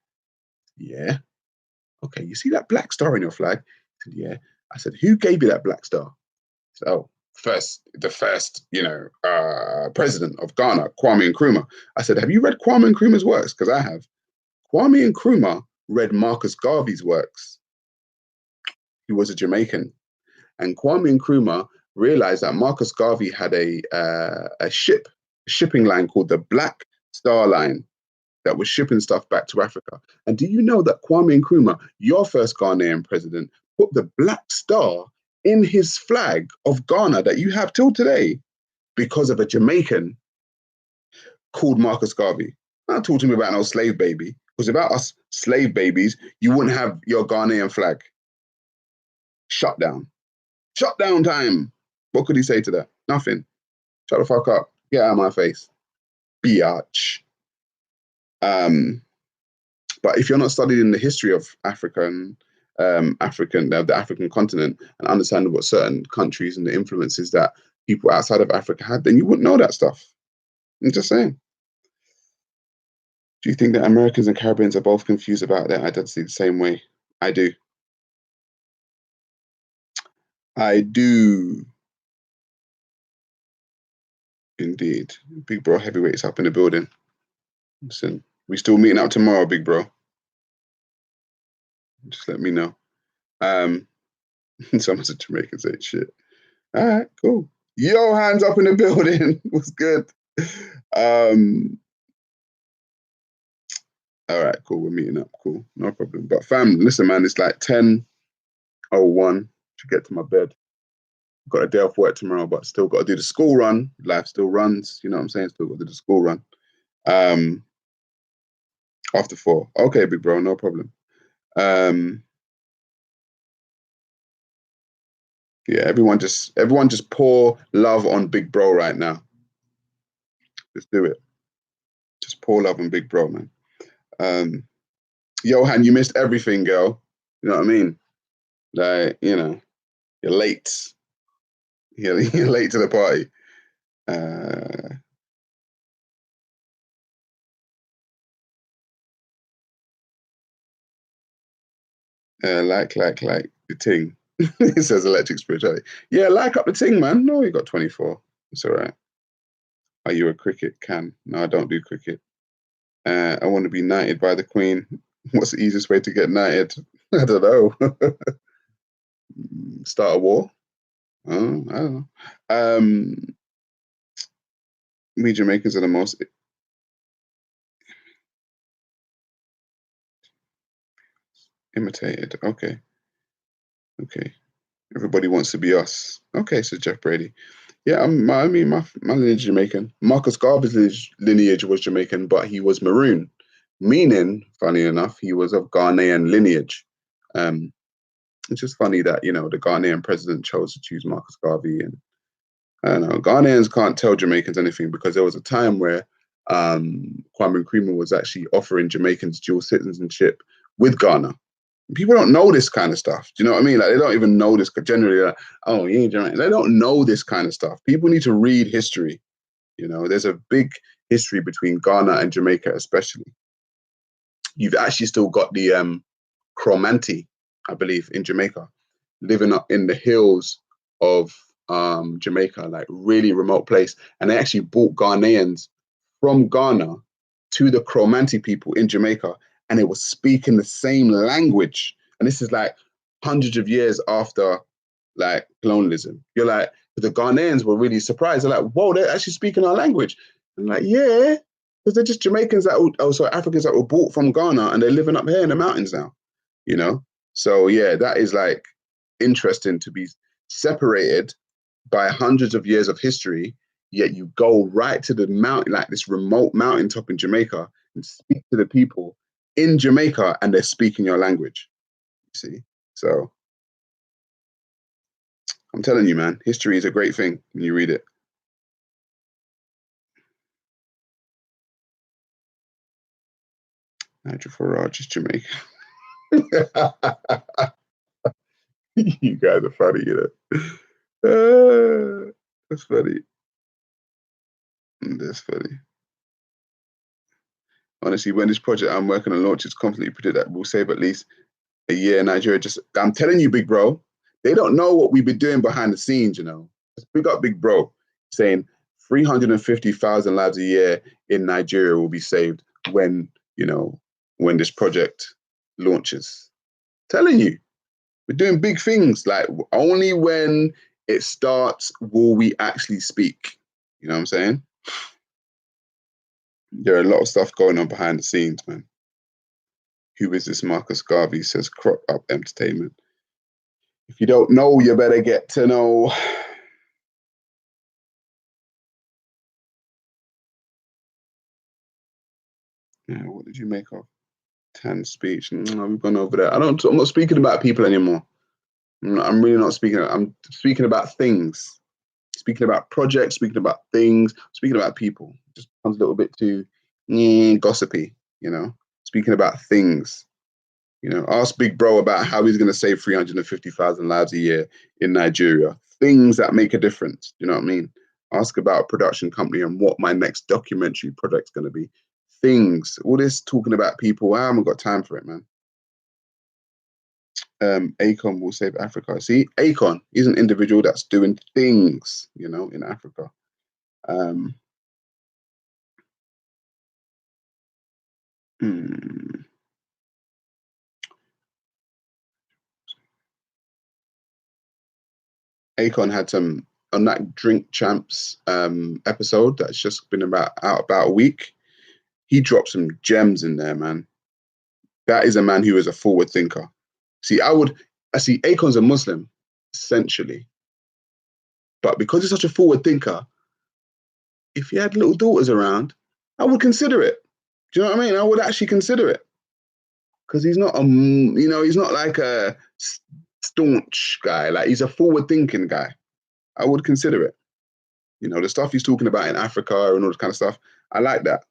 Yeah. Okay, you see that black star on your flag? I said, yeah. I said, who gave you that black star? I said, oh, the first, president of Ghana, Kwame Nkrumah. I said, have you read Kwame Nkrumah's works? Because I have. Kwame Nkrumah read Marcus Garvey's works. He was a Jamaican. And Kwame Nkrumah realized that Marcus Garvey had a shipping line called the Black Star Line that was shipping stuff back to Africa. And do you know that Kwame Nkrumah, your first Ghanaian president, put the Black Star in his flag of Ghana that you have till today because of a Jamaican called Marcus Garvey? Don't talk to me about no slave baby. Because without us slave babies, you wouldn't have your Ghanaian flag. Shut down. Shut down time. What could he say to that? Nothing. Shut the fuck up. Get out of my face. Biatch. But if you're not studying the history of the African continent and understanding what certain countries and the influences that people outside of Africa had, then you wouldn't know that stuff. I'm just saying. Do you think that Americans and Caribbeans are both confused about their identity the same way? I do. I do. Indeed. Big bro, heavyweights up in the building. Listen, we still meeting up tomorrow, big bro. Just let me know. Someone's a Jamaican say shit. All right, cool. Yo, hands up in the building. What's good? All right, cool. We're meeting up. Cool. No problem. But fam, listen, man, it's like 10:01 to get to my bed. Got a day off work tomorrow, but still got to do the school run. Life still runs. You know what I'm saying? Still got to do the school run. After 4. Okay, big bro, no problem. Yeah, everyone just pour love on big bro right now. Just do it. Just pour love on big bro, man. Johan, you missed everything, girl. You know what I mean? Like, you're late. You're late to the party. Like the ting. It says electric spirituality. Yeah, like up the ting, man. No, you got 24. It's all right. Are you a cricket can? No, I don't do cricket. I want to be knighted by the Queen. What's the easiest way to get knighted? I don't know. Start a war? I don't know. We Jamaicans are the most imitated. Okay. Everybody wants to be us. Okay, so Jeff Brady. Yeah, my lineage is Jamaican. Marcus Garvey's lineage was Jamaican, but he was maroon, meaning, funny enough, he was of Ghanaian lineage. It's just funny that, the Ghanaian president chose to choose Marcus Garvey. And I don't know, Ghanaians can't tell Jamaicans anything because there was a time where Kwame Nkrumah was actually offering Jamaicans dual citizenship with Ghana. People don't know this kind of stuff. Do you know what I mean? Like, they don't even know this. Generally, like, oh, you ain't Jamaican. They don't know this kind of stuff. People need to read history. There's a big history between Ghana and Jamaica, especially. You've actually still got the Cromanti, I believe, in Jamaica, living up in the hills of Jamaica, like really remote place. And they actually brought Ghanaians from Ghana to the Cromanti people in Jamaica, and they were speaking the same language. And this is like hundreds of years after like colonialism. You're like, the Ghanaians were really surprised. They're like, whoa, they're actually speaking our language. And like, yeah, because they're just Jamaicans Africans that were brought from Ghana and they're living up here in the mountains now, So yeah, that is like interesting to be separated by hundreds of years of history, yet you go right to the mountain, like this remote mountaintop in Jamaica, and speak to the people in Jamaica, and they're speaking your language. You see? So I'm telling you, man, history is a great thing when you read it. Nigel Farage is Jamaican. You guys are funny, That's funny. That's funny. Honestly, when this project I'm working on launches, confidently predict that we'll save at least a year in Nigeria. I'm telling you, big bro, they don't know what we've been doing behind the scenes, Big up, big bro, saying 350,000 lives a year in Nigeria will be saved when, when this project launches. Telling you, we're doing big things. Like, only when it starts will we actually speak. You know what I'm saying? There are a lot of stuff going on behind the scenes, man. Who is this Marcus Garvey? Says crop up entertainment. If you don't know, you better get to know. Yeah, what did you make of Tan's speech? We've gone over that. I'm not speaking about people anymore. I'm really not speaking. I'm speaking about things. Speaking about projects. Speaking about things. Speaking about people. Just becomes a little bit too gossipy. Speaking about things. Ask Big Bro about how he's going to save 350,000 lives a year in Nigeria. Things that make a difference. You know what I mean? Ask about a production company and what my next documentary project's going to be. Things. All this talking about people. I haven't got time for it, man. Akon will save Africa. See, Akon, he's an individual that's doing things, in Africa. Akon had some on that Drink Champs episode that's just been out about a week. He dropped some gems in there, man. That is a man who is a forward thinker. See, I see Akon's a Muslim, essentially. But because he's such a forward thinker, if he had little daughters around, I would consider it. Do you know what I mean? I would actually consider it. Because he's not he's not like a staunch guy. Like, he's a forward thinking guy. I would consider it. The stuff he's talking about in Africa and all this kind of stuff. I like that.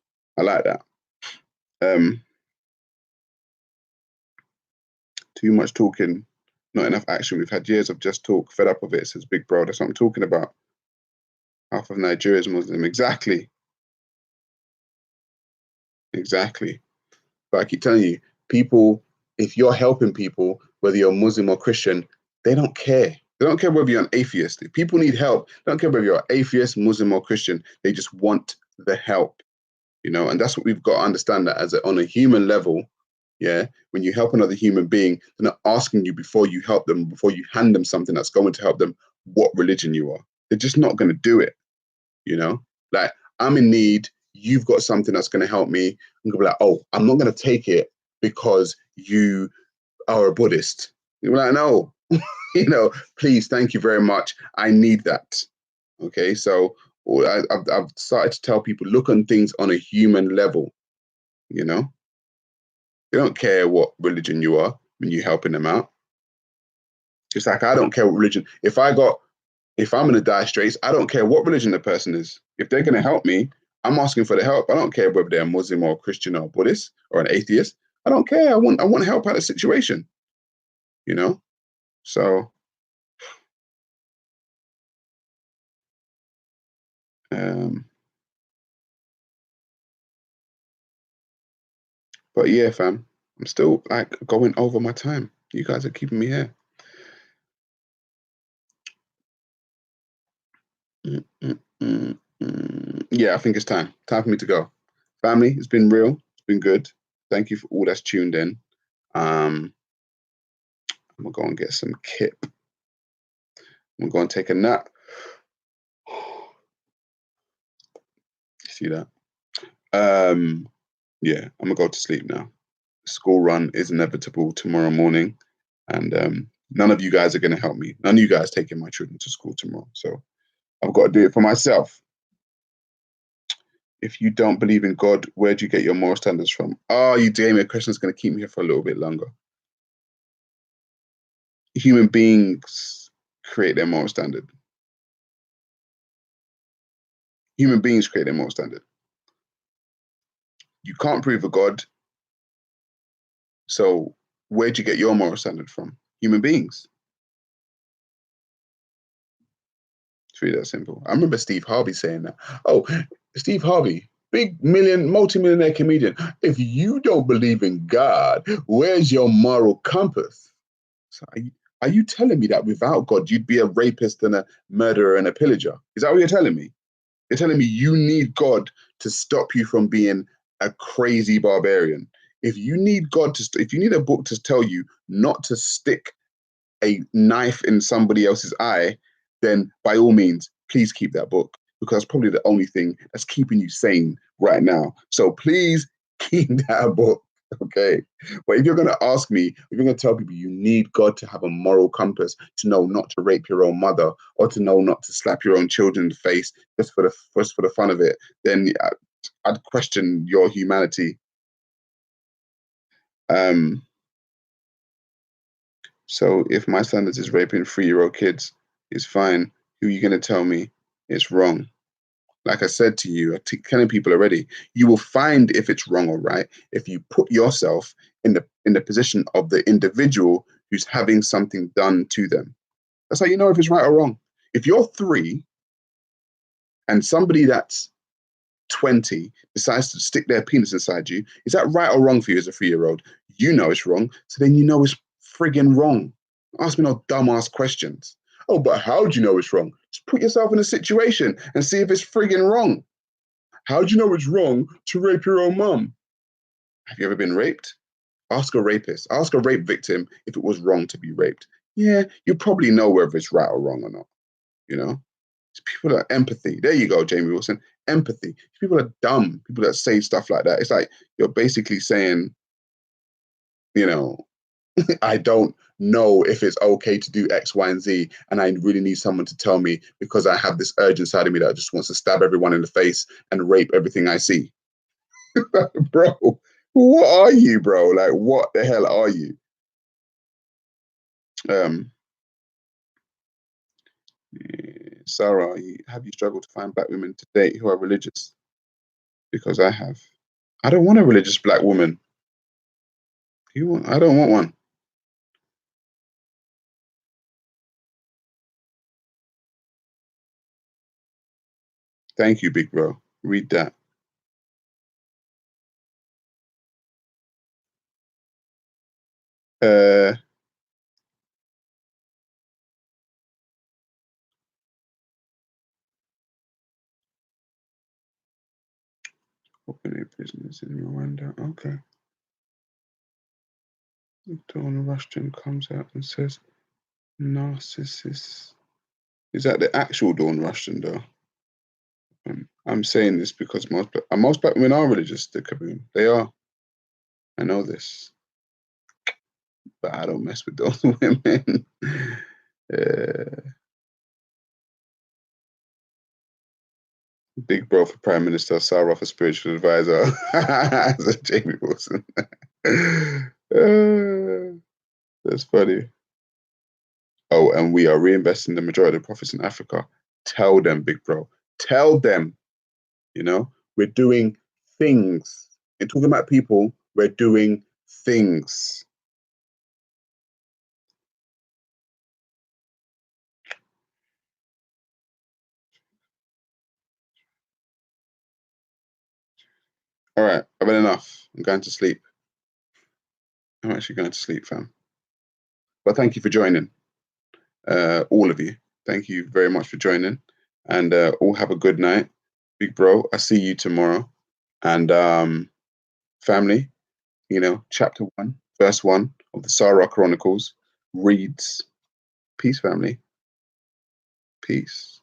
Too much talking, not enough action. We've had years of just talk, fed up of it, says Big Bro. That's what I'm talking about. Half of Nigeria is Muslim. Exactly. But I keep telling you, people, if you're helping people, whether you're Muslim or Christian, they don't care. They don't care whether you're an atheist. If people need help, they don't care whether you're atheist, Muslim, or Christian. They just want the help, and that's what we've got to understand, that on a human level, yeah, when you help another human being, they're not asking you before you help them, before you hand them something that's going to help them, what religion you are. They're just not going to do it, Like, I'm in need, you've got something that's going to help me. I'm going to be like, oh, I'm not going to take it because you are a Buddhist. You're like, no, please, thank you very much. I need that. Okay, so I've started to tell people, look on things on a human level, They don't care what religion you are when you're helping them out. Just like I don't care what religion. If I'm in the dire straits, I don't care what religion the person is. If they're going to help me, I'm asking for the help. I don't care whether they're Muslim or Christian or Buddhist or an atheist. I don't care. I want to help out the situation. So but yeah, fam, I'm still like going over my time. You guys are keeping me here. Yeah, I think it's time. Time for me to go. Family, it's been real. It's been good. Thank you for all that's tuned in. I'm gonna go and get some kip. I'm gonna go and take a nap. See that? Yeah, I'm gonna go to sleep now. School run is inevitable tomorrow morning, and none of you guys are gonna help me. None of you guys taking my children to school tomorrow, so I've got to do it for myself. If you don't believe in God, where do you get your moral standards from? Oh, you gave me a question that's going to keep me here for a little bit longer. Human beings create their moral standard. Human beings create their moral standard. You can't prove a God. So where do you get your moral standard from? Human beings. It's really that simple. I remember Steve Harvey saying that. Oh, Steve Harvey, big multi-millionaire comedian. If you don't believe in God, where's your moral compass? So Are you telling me that without God, you'd be a rapist and a murderer and a pillager? Is that what you're telling me? You're telling me you need God to stop you from being a crazy barbarian. If you need God to, if you need a book to tell you not to stick a knife in somebody else's eye, then by all means, please keep that book because it's probably the only thing that's keeping you sane right now. So please keep that book. Okay. But if you're going to ask me, if you're going to tell people you need God to have a moral compass to know not to rape your own mother or to know not to slap your own children in the face just for the fun of it, then I'd question your humanity. So if my son is raping 3-year-old kids, it's fine. Who are you going to tell me it's wrong? Like I said to you, I'm telling people already, you will find if it's wrong or right if you put yourself in the position of the individual who's having something done to them. That's how you know if it's right or wrong. If you're 3 and somebody that's 20 decides to stick their penis inside you, is that right or wrong for you as a 3-year-old? You know it's wrong, so then you know it's friggin' wrong. Ask me no dumbass questions. Oh, but how do you know it's wrong? Just put yourself in a situation and see if it's friggin' wrong. How do you know it's wrong to rape your own mum? Have you ever been raped? Ask a rapist. Ask a rape victim if it was wrong to be raped. Yeah, you probably know whether it's right or wrong or not. You know, people are empathy. There you go, Jamie Wilson. Empathy. People are dumb. People that say stuff like that. It's like you're basically saying, you know, I don't know if it's okay to do X, Y, and Z, and I really need someone to tell me because I have this urge inside of me that just wants to stab everyone in the face and rape everything I see. Bro, what are you, bro? Like, what the hell are you? Um, Sarah, have you struggled to find black women to date who are religious? Because I have. I don't want a religious black woman. I don't want one. Thank you, big bro. Read that. Uh, open a business in Rwanda. Okay. Dawn Rushton comes out and says, narcissist. Is that the actual Dawn Rushton, though? I'm saying this because most black women are religious, the Kaboom. They are. I know this. But I don't mess with those women. uh, Big bro for Prime Minister, Sarah for spiritual advisor. Jamie Wilson. That's funny. Oh, and we are reinvesting the majority of the profits in Africa. Tell them, big bro. Tell them, we're doing things. In talking about people, we're doing things. All right, I've had enough. I'm going to sleep. I'm actually going to sleep, fam. But thank you for joining, all of you. Thank you very much for joining, and all have a good night, big bro. I see you tomorrow, and family. Chapter 1, verse 1 of the Sarah Chronicles reads, "Peace, family. Peace."